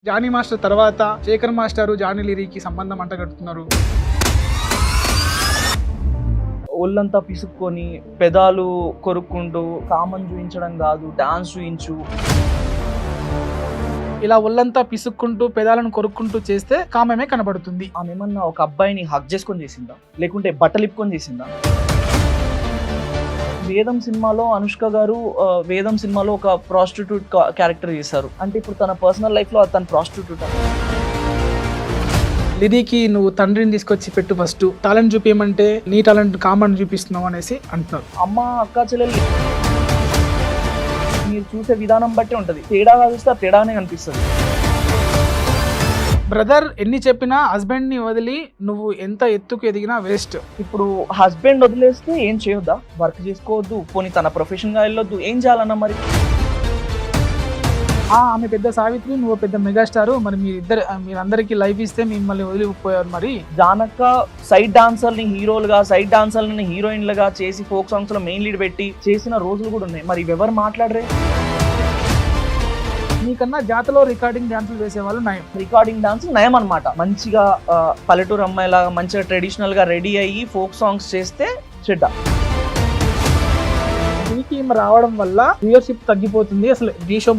Johnny master తర్వాత Shekhar master Johnny లిరికి సంబంధం అంటగడుతున్నారు. ఒళ్ళంతా పిసుక్కొని పెదాలు కొరుక్కుంటూ కామం చూయించడం కాదు డాన్స్ చూయించు, ఇలా ఒళ్ళంతా పిసుక్కుంటూ పెదాలను కొరుక్కుంటూ చేస్తే కామమే కనబడుతుంది. ఆమె ఏమన్నా ఒక అబ్బాయిని హక్ చేసుకొని చేసిందా, లేకుంటే బట్టలిప్పుకొని చేసిందా? వేదం సినిమాలో అనుష్క గారు వేదం సినిమాలో ఒక ప్రాస్టిట్యూట్ క్యారెక్టర్ చేశారు. అంటే ఇప్పుడు తన పర్సనల్ లైఫ్ లో తన ప్రాస్టిట్యూట్. లిరికి నువ్వు తండ్రిని తీసుకొచ్చి పెట్టు, ఫస్ట్ టాలెంట్ చూపించమంటే నీ టాలెంట్ కామన్ చూపిస్తున్నావు అనేసి అంటున్నారు. అమ్మ అక్క చెల్లెలు మీరు చూసే విధానం బట్టి ఉంటది, తేడాగా చూస్తే తేడానే కనిపిస్తుంది. బ్రదర్ ఎన్ని చెప్పినా హస్బెండ్ ని వదిలి నువ్వు ఎంత ఎత్తుకు ఎదిగినా వేస్ట్. ఇప్పుడు హస్బెండ్ వదిలేస్తే ఏం చేయొద్దా? వర్క్ చేసుకోవద్దు, పోనీ తన ప్రొఫెషన్ గా వెళ్ళొద్దు, ఏం చేయాలన్నా మరి? ఆమె పెద్ద సావిత్రి, నువ్వు పెద్ద మెగాస్టార్, మరి మీరందరికీ లైఫ్ ఇస్తే మిమ్మల్ని వదిలిపోయారు. మరి జానక్క సైడ్ డాన్సర్ని హీరోలుగా, సైడ్ డాన్సర్ని హీరోయిన్లుగా చేసి ఫోక్ సాంగ్స్ లో మెయిన్ లీడ్ పెట్టి చేసిన రోజులు కూడా ఉన్నాయి. మరి ఎవరు మాట్లాడరే? నీకన్నా జాతలో రికార్డింగ్ డాన్సులు వేసేవాళ్ళు నయం. రికార్డింగ్ డాన్స్ నయం అనమాట. మంచిగా పల్లెటూరు అమ్మాయిలాగా మంచిగా ట్రెడిషనల్ గా రెడీ అయ్యి ఫోక్ సాంగ్స్ చేస్తే చెడ్డ. దీనికి రావడం వల్ల వ్యూయర్షిప్ తగ్గిపోతుంది, అసలు ఈ షో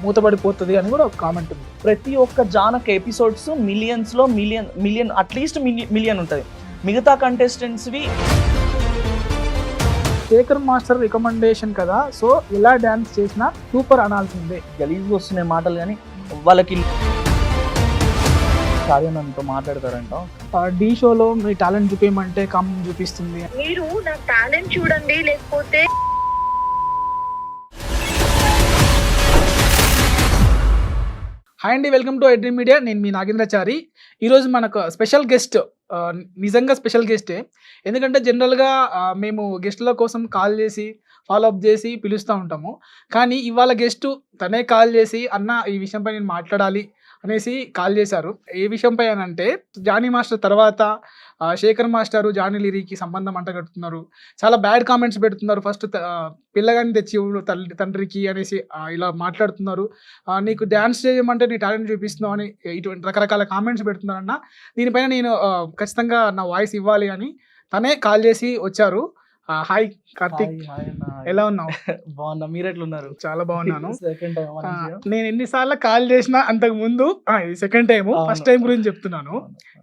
మూతపడిపోతుంది అని కూడా ఒక కామెంట్ ఉంది. ప్రతి ఒక్క జానక్ ఎపిసోడ్స్ మిలియన్స్ లో మిలియన్ అట్లీస్ట్ మిలియన్ ఉంటుంది. మిగతా కంటెస్టెంట్స్వి శేఖర్ మాస్టర్ రికమెండేషన్ కదా, సో ఎలా డాన్స్ చేసినా సూపర్ అనాల్సిందే. గలీజ్గా వస్తున్నాయి మాటలు, కానీ వాళ్ళకి కార్యనంతో మాట్లాడతారంట. డి షోలో మీ టాలెంట్ చూపించమంటే కామన్ చూపిస్తుంది. మీరు నా టాలెంట్ చూడండి, లేకపోతే హాయ్ అండి, వెల్కమ్ టు ఐడ్రీమ్ మీడియా. నేను మీ నాగేంద్రచారి. ఈరోజు మనకు స్పెషల్ గెస్ట్, నిజంగా స్పెషల్ గెస్టే. ఎందుకంటే జనరల్గా మేము గెస్ట్ల కోసం కాల్ చేసి ఫాలో అప్ చేసి పిలుస్తూ ఉంటాము. కానీ ఇవాళ గెస్ట్ తనే కాల్ చేసి అన్న ఈ విషయంపై నేను మాట్లాడాలి అనేసి కాల్ చేశారు. ఏ విషయంపై అని అంటే జానీ మాస్టర్ తర్వాత శేఖర్ మాస్టర్ జానీ లిరికి సంబంధం అంటగడుతున్నారు. చాలా బ్యాడ్ కామెంట్స్ పెడుతున్నారు. ఫస్ట్ పిల్లగాని తెచ్చి తండ్రికి అనేసి ఇలా మాట్లాడుతున్నారు. నీకు డ్యాన్స్ చేయమంటే నీ టాలెంట్ చూపిస్తున్నావు అని ఇటువంటి రకరకాల కామెంట్స్ పెడుతున్నారన్న. దీనిపైన నేను ఖచ్చితంగా నా వాయిస్ ఇవ్వాలి అని తనే కాల్ చేసి వచ్చారు. హాయ్ కార్తిక్, ఎలా ఉన్నావు? బాగున్నా, మీరు ఎట్లున్నారు? చాలా బాగున్నాను. సెకండ్ టైం నేను ఎన్నిసార్లు కాల్ చేసినా అంతకు ముందు, ఇది సెకండ్ టైం, ఫస్ట్ టైం గురించి చెప్తున్నాను.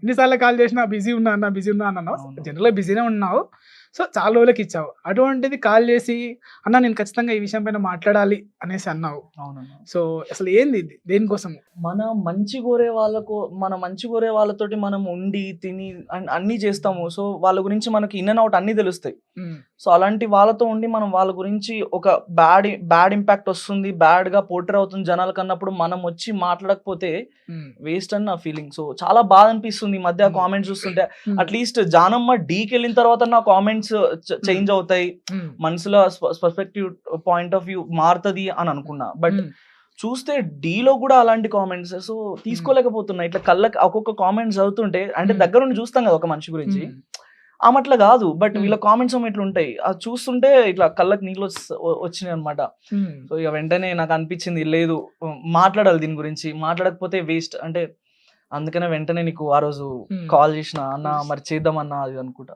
ఎన్నిసార్లు కాల్ చేసినా బిజీ ఉన్నా అన్నావు. జనరల్గా బిజీనే ఉన్నావు, సో చాలా రోజులకి ఇచ్చావు. అటువంటిది కాల్ చేసి అన్న నేను ఖచ్చితంగా ఈ విషయం పైన మాట్లాడాలి అనేసి అన్నావు. సో అసలు ఏంది ఇది, దేనికోసం? మన మంచి కోరే వాళ్ళతోటి మనం ఉండి తిని అన్ని చేస్తాము. సో వాళ్ళ గురించి మనకి ఇన్ అండ్ అవుట్ అన్ని తెలుస్తాయి. సో అలాంటి వాళ్ళతో ఉండి మనం వాళ్ళ గురించి ఒక బ్యాడ్ ఇంపాక్ట్ వస్తుంది, బ్యాడ్ గా పోర్ట్రే అవుతుంది జనాలకు అన్నప్పుడు మనం వచ్చి మాట్లాడకపోతే వేస్ట్ అని నా ఫీలింగ్. సో చాలా బాధ అనిపిస్తుంది ఈ మధ్య కామెంట్స్ చూస్తుంటే. అట్లీస్ట్ జానమ్మ డీకి వెళ్ళిన తర్వాత నా కామెంట్స్ చేంజ్ అవుతాయి, మనసులో పర్స్పెక్టివ్ పాయింట్ ఆఫ్ వ్యూ మారుతుంది అని అనుకున్నా. బట్ చూస్తే డీలో కూడా అలాంటి కామెంట్స్. సో తీసుకోలేకపోతున్నా. ఇట్లా కళ్ళకి ఒక్కొక్క కామెంట్స్ చదువుతుంటే, అంటే దగ్గర నుండి చూస్తాం కదా ఒక మనిషి గురించి, ఆమెట్లా కాదు, బట్ వీళ్ళ కామెంట్స్ ఇట్లా ఉంటాయి. అది చూస్తుంటే ఇట్లా కళ్ళకి నీళ్ళు వచ్చినాయి అనమాట. సో ఇక వెంటనే నాకు అనిపించింది, లేదు మాట్లాడాలి దీని గురించి, మాట్లాడకపోతే వేస్ట్. అంటే అందుకనే వెంటనే నీకు ఆ రోజు కాల్ చేసిన, అన్న మరి చేద్దామన్నా అది అనుకుంటా.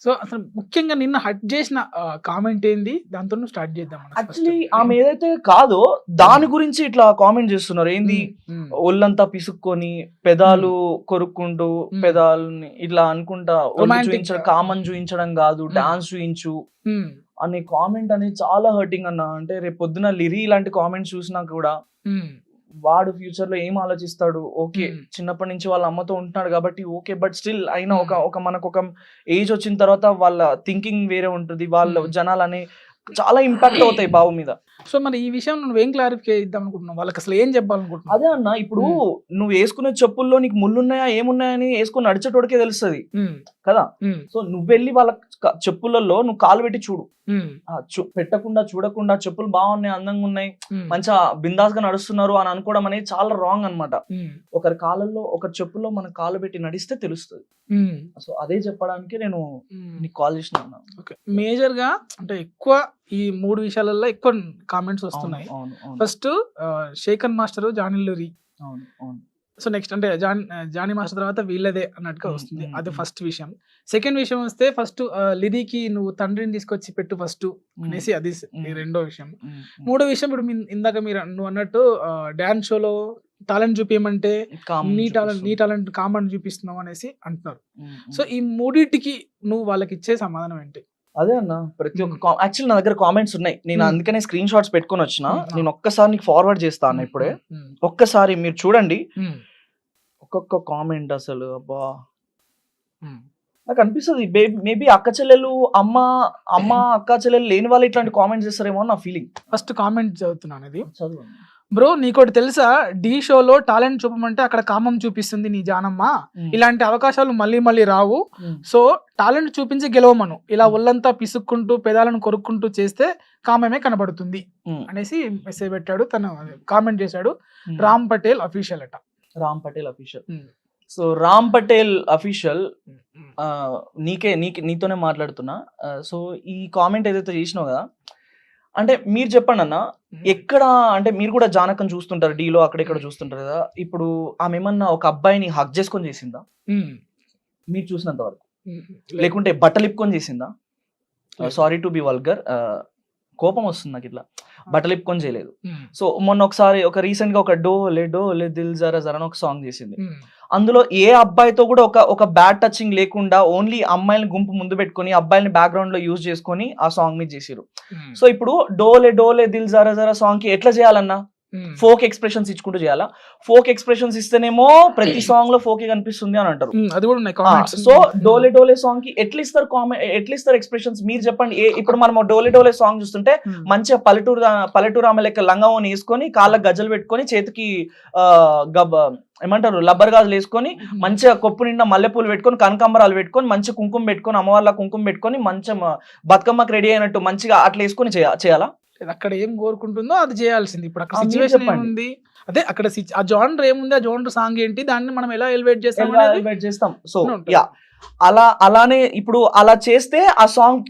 సో అసలు ముఖ్యంగా నిన్న హట్ చేసిన కామెంట్ ఏంది, దాంతో స్టార్ట్ చేద్దాం. యాక్చువల్లీ ఆమె ఏదైతే కాదో దాని గురించి ఇట్లా కామెంట్ చేస్తున్నారు. ఏంది ఒళ్ళంతా పిసుక్కొని పెదాలు కొరుక్కుంటూ పెదాలని ఇట్లా అనుకుంటా కామన్ చూయించడం కాదు డాన్స్ చూయించు అనే కామెంట్ అనేది చాలా హర్టింగ్ అన్న. అంటే రేపు పొద్దున లిరి ఇలాంటి కామెంట్స్ చూసినా కూడా వాడు ఫ్యూచర్ లో ఏం ఆలోచిస్తాడు? ఓకే, చిన్నప్పటి నుంచి వాళ్ళ అమ్మతో ఉంటున్నాడు కాబట్టి ఓకే, బట్ స్టిల్ అయినా ఒక మనకు ఒక ఏజ్ వచ్చిన తర్వాత వాళ్ళ థింకింగ్ వేరే ఉంటుంది, వాళ్ళ జనాలని చాలా ఇంపాక్ట్ అవుతాయి బాబు మీద. సో మరి ఈ విషయం నువ్వేం క్లారిఫై ఇద్దాం అనుకుంటున్నావు, వాళ్ళకి అసలు ఏం చెప్పాలనుకుంటున్నావు? అదే అన్న, ఇప్పుడు నువ్వు వేసుకునే చెప్పుల్లో నీకు ముళ్ళున్నాయా ఏమున్నాయని వేసుకుని నడిచేటోడికే తెలుస్తుంది కదా. సో నువ్వు వెళ్ళి వాళ్ళ చెప్పులలో నువ్వు కాలు పెట్టి చూడు, పెట్టకుండా చూడకుండా చెప్పులు బాగున్నాయి, అందంగా ఉన్నాయి, మంచిగా బిందాస్ గా నడుస్తున్నారు అని అనుకోవడం అనేది చాలా రాంగ్ అనమాట. ఒకరి కాలంలో ఒకరి చెప్పుల్లో మనం కాలు పెట్టి నడిస్తే తెలుస్తుంది. సో అదే చెప్పడానికి నేను నీకు కాల్ చేసిన. మేజర్ గా అంటే ఎక్కువ ఈ 3 విషయాలలో ఎక్కువ కామెంట్స్ వస్తున్నాయి. ఫస్ట్ శేఖర్ మాస్టర్, జానిల్లూరి. సో నెక్స్ట్ అంటే జానీ మాస్టర్ తర్వాత వీళ్ళదే అన్నట్టుగా వస్తుంది. అది ఫస్ట్ విషయం. సెకండ్ విషయం వస్తే ఫస్ట్ లిరీకి నువ్వు తండ్రిని తీసుకొచ్చి పెట్టు ఫస్ట్ అనేసి అది రెండో విషయం. మూడో విషయం ఇప్పుడు ఇందాక నువ్వు అన్నట్టు డాన్స్ షోలో టాలెంట్ చూపించమంటే నీ టాలెంట్ కామన్ చూపిస్తున్నావు అనేసి అంటున్నారు. సో ఈ మూడింటికి నువ్వు వాళ్ళకి ఇచ్చే సమాధానం ఏంటి? అదే అన్న, ప్రతి ఒక్క యాక్చువల్ నా దగ్గర కామెంట్స్ ఉన్నాయి. నేను అందుకనే స్క్రీన్ షాట్స్ పెట్టుకొని వచ్చిన. నేను ఒక్కసారి నీకు ఫార్వర్డ్ చేస్తాను ఇప్పుడే. ఒక్కసారి మీరు చూడండి ఒక్కొక్క కామెంట్. అసలు అబ్బా నాకు అనిపిస్తుంది మేబీ అక్క చెల్లెలు అమ్మ అక్క చెల్లెలు లేని వాళ్ళు ఇట్లాంటి కామెంట్స్ చేస్తారేమో నా ఫీలింగ్. ఫస్ట్ కామెంట్ చదువుతున్నాను. అది బ్రో నీకోటి తెలుసా, డి షోలో టాలెంట్ చూపమంటే అక్కడ కామం చూపిస్తుంది నీ జానమ్మ. ఇలాంటి అవకాశాలు మళ్ళీ మళ్ళీ రావు. సో టాలెంట్ చూపించి గెలవమను. ఇలా ఒళ్ళంతా పిసుక్కుంటూ పెదాలను కొరుక్కుంటూ చేస్తే కామమే కనబడుతుంది అనేసి మెసేజ్ పెట్టాడు. తను కామెంట్ చేశాడు. రామ్ పటేల్ అఫీషియల్ అట. Ram Patel official. So Ram Patel official, నీతోనే మాట్లాడుతున్నా. సో ఈ కామెంట్ ఏదైతే చేసినావు కదా, అంటే మీరు చెప్పండి అన్న, ఎక్కడ అంటే మీరు కూడా జానకం చూస్తుంటారు, డీలో అక్కడెక్కడ చూస్తుంటారు కదా. ఇప్పుడు ఆమె ఏమన్నా ఒక అబ్బాయిని హక్ చేసుకొని చేసిందా మీరు చూసినంత వరకు? లేకుంటే బట్టలు ఇప్పుకొని చేసిందా? సారీ టు బి వల్గర్, కోపం వస్తుంది నాకు ఇట్లా. బట్టలు ఇప్పుకొని చేయలేదు. సో మొన్న ఒకసారి రీసెంట్ గా ఒక డో లే దిల్ జరా జరా అని ఒక సాంగ్ చేసింది. అందులో ఏ అబ్బాయితో కూడా ఒక బ్యాడ్ టచింగ్ లేకుండా ఓన్లీ అమ్మాయిని గుంపు ముందు పెట్టుకొని అబ్బాయిని బ్యాక్గ్రౌండ్ లో యూజ్ చేసుకొని ఆ సాంగ్ మీద చేసిరు. సో ఇప్పుడు డోలే దిల్ జరా జరా సాంగ్ కి ఎట్లా చేయాలన్నా ఫోక్ ఎక్స్ప్రెషన్స్ ఇచ్చుకుంటూ చేయాలా? ఫోక్ ఎక్స్ప్రెషన్స్ ఇస్తేనేమో ప్రతి సాంగ్ లో ఫోకే కనిపిస్తుంది అని అంటారు. సో డోలే సాంగ్ కి ఎట్లా ఇస్తారు ఎక్స్ప్రెషన్స్ మీరు చెప్పండి. ఇప్పుడు మనం డోలే సాంగ్ చూస్తుంటే మంచిగా పల్లెటూరు ఆమె లెక్క లంగావోని వేసుకొని కాళ్ళకి గజ్జలు పెట్టుకొని చేతికి ఏమంటారు లబ్బర్ గాజులు వేసుకొని మంచిగా కొప్పు నిండా మల్లెపూలు పెట్టుకొని కనకాంబరాలు పెట్టుకొని మంచిగా కుంకుమ పెట్టుకొని అమ్మవార్ల కుంకుమ పెట్టుకొని మంచిగా బతుకమ్మకి రెడీ అయినట్టు మంచిగా అట్లా వేసుకొని చేయాలా? అక్కడ ఏం కోరుకుంటుందో అది చేయాల్సింది. ఇప్పుడు అక్కడ సిచ్యువేషన్ ఏముంది, అదే అక్కడ ఆ జోనర్ ఏముంది, ఆ జోనర్ సాంగ్ ఏంటి, దాన్ని మనం ఎలా ఎలివేట్ చేస్తాం. సో అలానే ఇప్పుడు అలా చేస్తే ఆ సాంగ్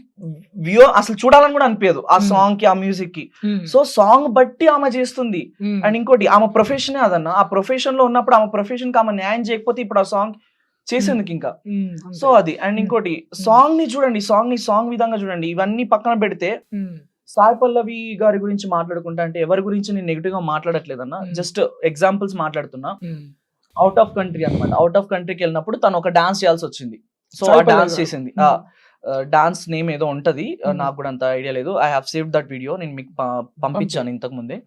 అసలు చూడాలని కూడా అనిపించదు ఆ సాంగ్ కి, ఆ మ్యూజిక్ కి. సో సాంగ్ బట్టి ఆమె చేస్తుంది. అండ్ ఇంకోటి ఆమె ప్రొఫెషనే అదన్న. ఆ ప్రొఫెషన్ లో ఉన్నప్పుడు ఆమె ప్రొఫెషన్ కి ఆమె న్యాయం చేయకపోతే ఇప్పుడు ఆ సాంగ్ చేసేందుకు ఇంకా. సో అది. అండ్ ఇంకోటి సాంగ్ ని చూడండి, సాంగ్ విధంగా చూడండి. ఇవన్నీ పక్కన పెడితే సాయి పల్లవి గారి గురించి మాట్లాడుకుంటా అంటే ఎవరి గురించి నేను నెగిటివ్ గా మాట్లాడట్లేదన్న, జస్ట్ ఎగ్జాంపుల్స్ మాట్లాడుతున్నా. అవుట్ ఆఫ్ కంట్రీ అనమాట. అవుట్ ఆఫ్ కంట్రీకి వెళ్ళినప్పుడు తను ఒక డాన్స్ చేయాల్సి వచ్చింది. సో ఆ డాన్స్ చేసింది. డాన్స్ నేమ్ ఏదో ఉంటది, నాకు కూడా అంత ఐడియా లేదు. I have saved that video, నేను మీకు పంపించాను ఇంతకు ముందే.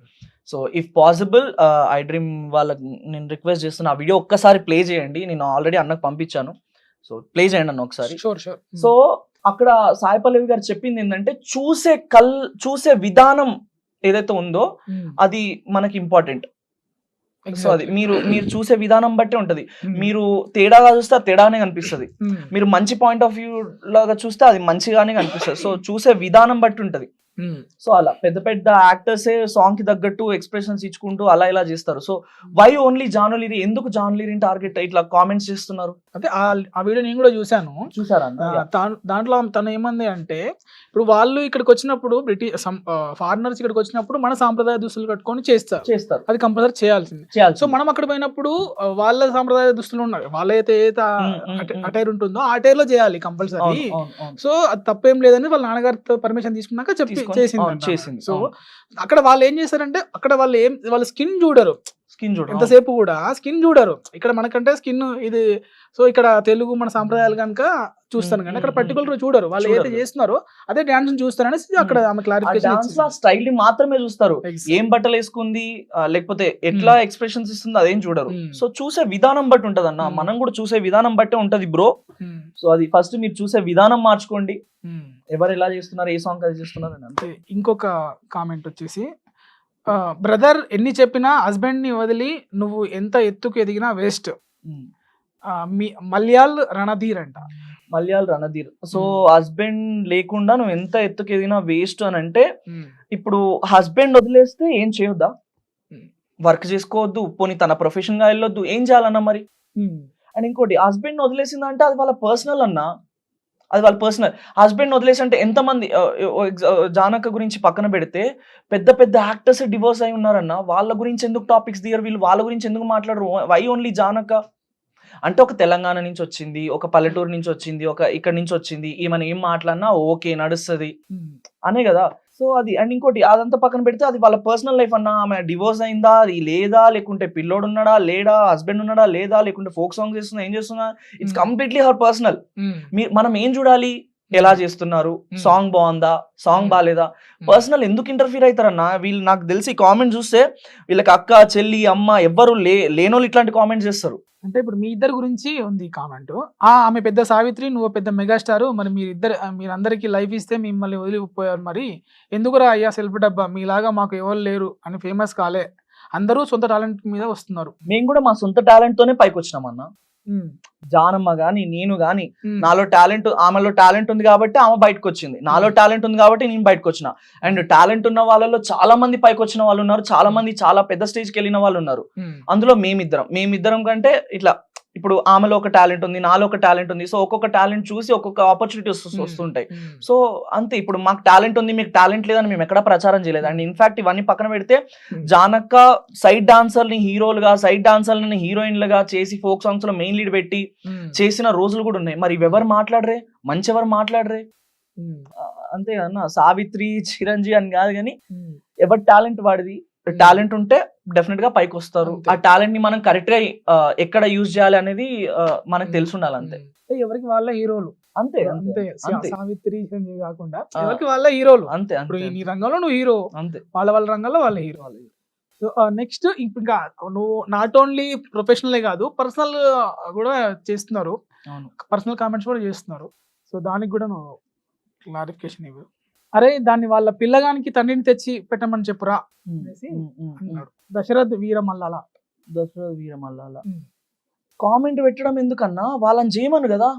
So if possible I dream వాళ్ళకి నేను రిక్వెస్ట్ చేస్తున్నా, ఆ వీడియో ఒక్కసారి ప్లే చేయండి. నేను ఆల్రెడీ అన్నకు పంపించాను. సో ప్లే చేయండి అన్న ఒకసారి. సో అక్కడ సాయి పల్లవి గారు చెప్పింది ఏంటంటే చూసే విధానం ఏదైతే ఉందో అది మనకి ఇంపార్టెంట్. సో అది మీరు చూసే విధానం బట్టే ఉంటది. మీరు తేడాగా చూస్తే అది తేడానే కనిపిస్తుంది. మీరు మంచి పాయింట్ ఆఫ్ వ్యూ లాగా చూస్తే అది మంచిగానే కనిపిస్తుంది. సో చూసే విధానం బట్టి ఉంటది. సో అలా పెద్ద యాక్టర్సే సాంగ్ కి తగ్గట్టు ఎక్స్ప్రెషన్స్ ఇచ్చుకుంటూ అలా ఇలా చేస్తారు. సో వై ఓన్లీ జానులీరి? ఎందుకు జానులీరిని టార్గెట్ ఇట్లా కామెంట్స్ చేస్తున్నారు? అంటే ఆ వీడియో నేను కూడా చూసారా? దాంట్లో తను ఏమంది అంటే, ఇప్పుడు వాళ్ళు ఇక్కడికి వచ్చినప్పుడు ఫారినర్స్ ఇక్కడికి వచ్చినప్పుడు మన సాంప్రదాయ దుస్తులు కట్టుకొని చేస్తారు. అది కంపల్సరీ చేయాల్సింది. సో మనం అక్కడ పోయినప్పుడు వాళ్ళ సాంప్రదాయ దుస్తులు ఉన్నాయి, వాళ్ళైతే అటైర్ ఉంటుందో ఆ అటైర్ లో చేయాలి కంపల్సరీ. సో అది తప్పేం లేదని వాళ్ళ నాన్నగారితో పర్మిషన్ తీసుకున్నాక చేసింది. సో అక్కడ వాళ్ళు ఏం చేశారంటే, అక్కడ వాళ్ళ స్కిన్ చూడరు ఎంతసేపు కూడా, స్కిన్ చూడరు. ఇక్కడ మనకంటే స్కిన్ ఇది. సో ఇక్కడ తెలుగు మన సాంప్రదాయాలు కనుక చూస్తాను కానీ అక్కడ పర్టికులర్ చూడరు. వాళ్ళు ఏదైతే చేస్తున్నారో అదే డాన్స్ చూస్తారనేసి అక్కడ ఆమె క్లారిఫికేషన్. స్టైల్ ని మాత్రమే చూస్తారు, ఏం బట్టలు వేసుకుంది లేకపోతే ఎట్లా ఎక్స్ప్రెషన్స్ ఇస్తుంది అదేం చూడరు. సో చూసే విధానం బట్టి ఉంటది అన్న. మనం కూడా చూసే విధానం బట్టే ఉంటది బ్రో. సో అది ఫస్ట్ మీరు చూసే విధానం మార్చుకోండి. ఎవరు ఎలా చేస్తున్నారు, ఏ సాంగ్ అది చేస్తున్నారు అంటే. ఇంకొక కామెంట్ వచ్చేసి, బ్రదర్ ఎన్ని చెప్పినా హస్బెండ్ ని వదిలి నువ్వు ఎంత ఎత్తుకు ఎదిగినా వేస్ట్. మలయాళ్ రణధీర్ అంట. మలయాళ్ రణధీర్. సో హస్బెండ్ లేకుండా నువ్వు ఎంత ఎత్తుకు ఎదిగినా వేస్ట్ అని అంటే, ఇప్పుడు హస్బెండ్ వదిలేస్తే ఏం చేయొద్దా? వర్క్ చేసుకోవద్దు, పోనీ తన ప్రొఫెషన్ గా వెళ్ళొద్దు, ఏం చేయాలన్నా మరి? అండ్ ఇంకోటి, హస్బెండ్ వదిలేసిందంటే అది వాళ్ళ పర్సనల్ అన్నా, అది వాళ్ళ పర్సనల్. హస్బెండ్ వదిలేసి అంటే ఎంతమంది జానక గురించి పక్కన పెడితే పెద్ద పెద్ద యాక్టర్స్ డివోర్స్ అయి ఉన్నారన్న. వాళ్ళ గురించి ఎందుకు టాపిక్స్ తీయరు వీళ్ళు? వాళ్ళ గురించి ఎందుకు మాట్లాడరు? Why only జానక? అంటే ఒక తెలంగాణ నుంచి వచ్చింది, ఒక పల్లెటూరు నుంచి వచ్చింది, ఒక ఇక్కడ నుంచి వచ్చింది, ఈమెను ఏం మాట్లాడినా ఓకే నడుస్తుంది అనే కదా. సో అది అండ్ ఇంకోటి అదంతా పక్కన పెడితే అది వాళ్ళ పర్సనల్ లైఫ్ అన్న. ఆమె డివోర్స్ అయిందా లేదా, లేకుంటే పిల్లోడు ఉన్నాడా లేడా, హస్బెండ్ ఉన్నాడా లేదా, లేకుంటే ఫోక్ సాంగ్ చేస్తుందా ఏం చేస్తున్నా, ఇట్స్ కంప్లీట్లీ హర్ పర్సనల్. మనం ఏం చూడాలి? ఎలా చేస్తున్నారు, సాంగ్ బాగుందా, సాంగ్ బాగాలేదా, పర్సనల్ ఎందుకు ఇంటర్ఫీర్ అవుతారన్న వీళ్ళు? నాకు తెలిసి కామెంట్ చూస్తే వీళ్ళకి అక్క చెల్లి అమ్మ ఎవ్వరు లేనోళ్ళు ఇట్లాంటి కామెంట్స్ చేస్తారు. అంటే ఇప్పుడు మీ ఇద్దరు గురించి ఉంది కామెంట్. ఆమె పెద్ద సావిత్రి, నువ్వు పెద్ద మెగాస్టార్, మరి మీరందరికీ లైఫ్ ఇస్తే మిమ్మల్ని వదిలిపోయారు, మరి ఎందుకురా అయ్యా సెల్ఫ్ డబ్బా, మీలాగా మాకు ఎవరు లేరు అని ఫేమస్ కాలే, అందరూ సొంత టాలెంట్ మీద వస్తున్నారు. మేము కూడా మా సొంత టాలెంట్ తోనే పైకి వచ్చినాం అన్న. జానమ్మ గాని నేను గాని నాలో టాలెంట్, ఆమెలో టాలెంట్ ఉంది కాబట్టి ఆమె బయటకు వచ్చింది, నాలో టాలెంట్ ఉంది కాబట్టి నేను బయటకు వచ్చిన. అండ్ టాలెంట్ ఉన్న వాళ్ళలో చాలా మంది పైకి వచ్చిన వాళ్ళు ఉన్నారు, చాలా మంది చాలా పెద్ద స్టేజ్కి వెళ్ళిన వాళ్ళు ఉన్నారు. అందులో మేమిద్దరం కంటే ఇట్లా ఇప్పుడు ఆమెలో ఒక టాలెంట్ ఉంది, నాలో ఒక టాలెంట్ ఉంది. సో ఒక్కొక్క టాలెంట్ చూసి ఒక్కొక్క ఆపర్చునిటీస్ వస్తుంటాయి. సో అంతే. ఇప్పుడు మాకు టాలెంట్ ఉంది, మీకు టాలెంట్ లేదని మేము ఎక్కడ ప్రచారం చేయలేదు. అండ్ ఇన్ఫాక్ట్ ఇవన్నీ పక్కన పెడితే జానక్క సైడ్ డాన్సర్ని హీరోలుగా, సైడ్ డాన్సర్లని హీరోయిన్లుగా చేసి ఫోక్ సాంగ్స్ లో మెయిన్ లీడ్ పెట్టి చేసిన రోజులు కూడా ఉన్నాయి. మరి ఇవెవరు మాట్లాడరే? మంచి ఎవరు మాట్లాడరే? అంతే కదన్నా. సావిత్రి చిరంజీవి అని కాదు కానీ ఎవరి టాలెంట్ వాడిది. టాలెంట్ ఉంటే డెఫినెట్ గా పైకి వస్తారు. ఆ టాలెంట్ ని మనం కరెక్ట్ గా ఎక్కడ యూజ్ చేయాలి అనేది మనకు తెలిసి ఉండాలి. అంతే. ఎవరికి వాళ్ళ హీరోలు. అంతే. సావిత్రి చిరంజీవి కాకుండా ఎవరికి వాళ్ళ హీరోలు. అంతే. నీ రంగంలో నువ్వు హీరో, అంతే. వాళ్ళ రంగంలో వాళ్ళ హీరో. సో నెక్స్ట్ ఇంకా నువ్వు నాట్ ఓన్లీ ప్రొఫెషనలే కాదు, పర్సనల్ కూడా చేస్తున్నారు, పర్సనల్ కామెంట్స్ కూడా చేస్తున్నారు. సో దానికి కూడా నువ్వు క్లారిఫికేషన్ ఇవ్వు. అరే దాన్ని వాళ్ళ పిల్లగానికి తండ్రిని తెచ్చి పెట్టమని చెప్పురా అనేసి అన్నాడు దశరథ్ వీరమల్లాల. కామెంట్ పెట్టడం ఎందుకన్నా? వాళ్ళని చేయమను కదా.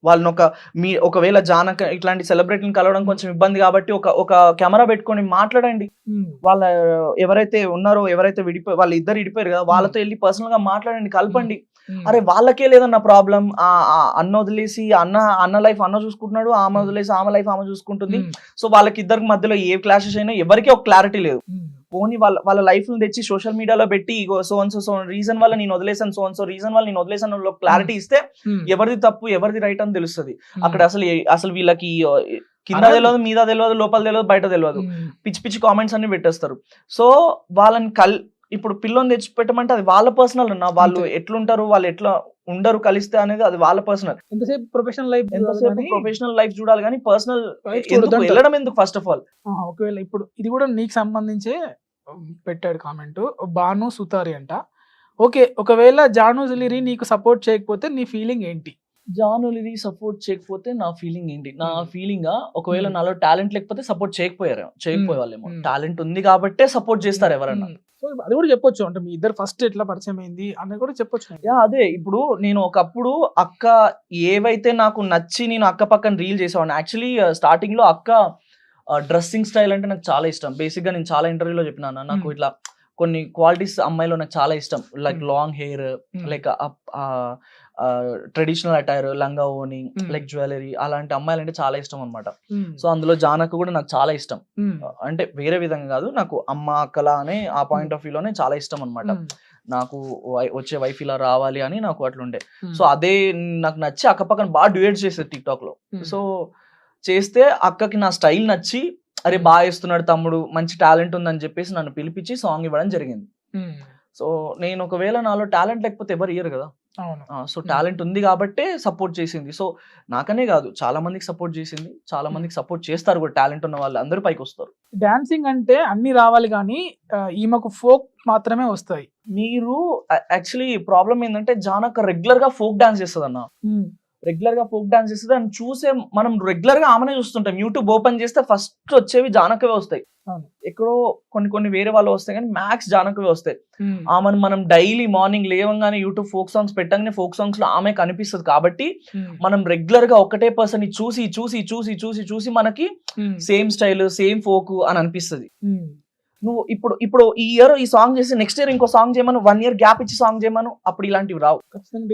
వాళ్ళని ఒకవేళ జానక ఇట్లాంటి సెలబ్రిటీని కలవడం కొంచెం ఇబ్బంది కాబట్టి ఒక కెమెరా పెట్టుకొని మాట్లాడండి. వాళ్ళ ఎవరైతే ఉన్నారో, ఎవరైతే వాళ్ళు ఇద్దరు విడిపోయారు కదా, వాళ్ళతో వెళ్ళి పర్సనల్ గా మాట్లాడండి, కలపండి. అరే వాళ్ళకే లేదన్న ప్రాబ్లం. అన్న వదిలేసి అన్న లైఫ్ అన్న చూసుకుంటున్నాడు, ఆమె వదిలేసి ఆమె లైఫ్ ఆమె చూసుకుంటుంది. సో వాళ్ళకి ఇద్దరికి మధ్యలో ఏ క్లాషెస్ అయినా ఎవరికి ఒక క్లారిటీ లేదు. పోనీ వాళ్ళ లైఫ్ ని తెచ్చి సోషల్ మీడియాలో పెట్టి సో రీజన్ వల్ల నేను వదిలేసాను, సో రీజన్ వల్ల నేను వదిలేసాను క్లారిటీ ఇస్తే ఎవరిది తప్పు ఎవరిది రైట్ అని తెలుస్తుంది. అక్కడ అసలు వీళ్ళకి కింద తెలియదు, మీద తెలియదు, లోపల తెలియదు, బయట తెలియదు. పిచ్చి పిచ్చి కామెంట్స్ అన్ని పెట్టేస్తారు. సో వాళ్ళని ఇప్పుడు పిల్లని తెచ్చి పెట్టమంటే అది వాళ్ళ పర్సనల్ అన్న. వాళ్ళు ఎట్లుంటారు, వాళ్ళు ఎట్లా ఉండరు కలిస్తే అనేది అది వాళ్ళ పర్సనల్. ఎంతసేపు ప్రొఫెషనల్ లైఫ్ చూడాలి కానీ పర్సనల్ వెళ్ళడం ఎందుకు? ఫస్ట్ ఆఫ్ ఆల్ ఒకవేళ ఇప్పుడు ఇది కూడా నీకు సంబంధించే పెట్టాడు కామెంట్ బాను సుతారి అంట. ఓకే, ఒకవేళ జాను జిలిరి నీకు సపోర్ట్ చేయకపోతే నీ ఫీలింగ్ ఏంటి? జానులిరి సపోర్ట్ చేయకపోతే నా ఫీలింగ్ ఏంటి? నా ఫీలింగ్ ఒకవేళ నాలో టాలెంట్ లేకపోతే సపోర్ట్ చేయకపోయేవాళ్ళేమో. టాలెంట్ ఉంది కాబట్టే సపోర్ట్ చేస్తారు ఎవరన్నా. సో అది కూడా చెప్పొచ్చు, అంటే మీ ఇద్దరు ఫస్ట్ ఎట్లా పరిచయం అయింది అని కూడా చెప్పొచ్చు. అదే ఇప్పుడు నేను ఒకప్పుడు అక్క ఏవైతే నాకు నచ్చి నేను అక్క పక్కన రీల్ చేసేవాడిని. యాక్చువల్లీ స్టార్టింగ్ లో అక్క డ్రెస్సింగ్ స్టైల్ అంటే నాకు చాలా ఇష్టం. బేసిక్ గా నేను చాలా ఇంటర్వ్యూలో చెప్పినాను, నాకు ఇట్లా కొన్ని క్వాలిటీస్ అమ్మాయిలో నాకు చాలా ఇష్టం. Like long hair, like traditional attire, లంగా ఓని, లైక్ జ్యువెలరీ, అలాంటి అమ్మాయిలు అంటే చాలా ఇష్టం అనమాట. సో అందులో జానక కూడా నాకు చాలా ఇష్టం. అంటే వేరే విధంగా కాదు, నాకు అమ్మ అక్కలా అనే ఆ పాయింట్ ఆఫ్ వ్యూలోనే చాలా ఇష్టం అనమాట. నాకు వచ్చే వైఫ్ ఇలా రావాలి అని నాకు అట్లుండే. సో అదే నాకు నచ్చి అక్క పక్కన బాగా డ్యూయట్స్ చేసేది టిక్ టాక్ లో. సో చేస్తే అక్కకి నా స్టైల్ నచ్చి అరే బాగా వేస్తున్నాడు తమ్ముడు, మంచి టాలెంట్ ఉందని చెప్పేసి నన్ను పిలిపించి సాంగ్ ఇవ్వడం జరిగింది. సో నేను ఒకవేళ నాలో టాలెంట్ లేకపోతే ఎవరు ఇయ్యరు కదా. సో టాలెంట్ ఉంది కాబట్టే సపోర్ట్ చేసింది. సో నాకనే కాదు చాలా మందికి సపోర్ట్ చేసింది, చాలా మందికి సపోర్ట్ చేస్తారు కూడా. టాలెంట్ ఉన్న వాళ్ళు అందరూ పైకి వస్తారు. డాన్సింగ్ అంటే అన్ని రావాలి కానీ ఈమెకు ఫోక్ మాత్రమే వస్తాయి. మీరు యాక్చువల్లీ ప్రాబ్లం ఏంటంటే జానక రెగ్యులర్ గా ఫోక్ డాన్స్ చేస్తుంది అన్న. రెగ్యులర్ గా ఫోక్ డాన్స్ చేస్తుంది అని చూసే మనం రెగ్యులర్ గా ఆమెనే చూస్తుంటాం. యూట్యూబ్ ఓపెన్ చేస్తే ఫస్ట్ వచ్చేవి జానకవే వస్తాయి. ఎక్కడో కొన్ని వేరే వాళ్ళు వస్తాయి కానీ మ్యాక్స్ జానకవే వస్తాయి. ఆమెను మనం డైలీ మార్నింగ్ లేవంగానే యూట్యూబ్ ఫోక్ సాంగ్స్ పెట్టగానే ఫోక్ సాంగ్స్ లో ఆమె కనిపిస్తుంది కాబట్టి మనం రెగ్యులర్ గా ఒకటే పర్సన్ చూసి మనకి సేమ్ స్టైల్ సేమ్ ఫోక్ అని అనిపిస్తుంది. నువ్వు ఇప్పుడు ఈ ఇయర్ ఈ సాంగ్ చేసి నెక్స్ట్ ఇయర్ ఇంకో సాంగ్ చేయమను, 1 year గ్యాప్ ఇచ్చి సాంగ్ చేయమను, అప్పుడు ఇలాంటివి రావు.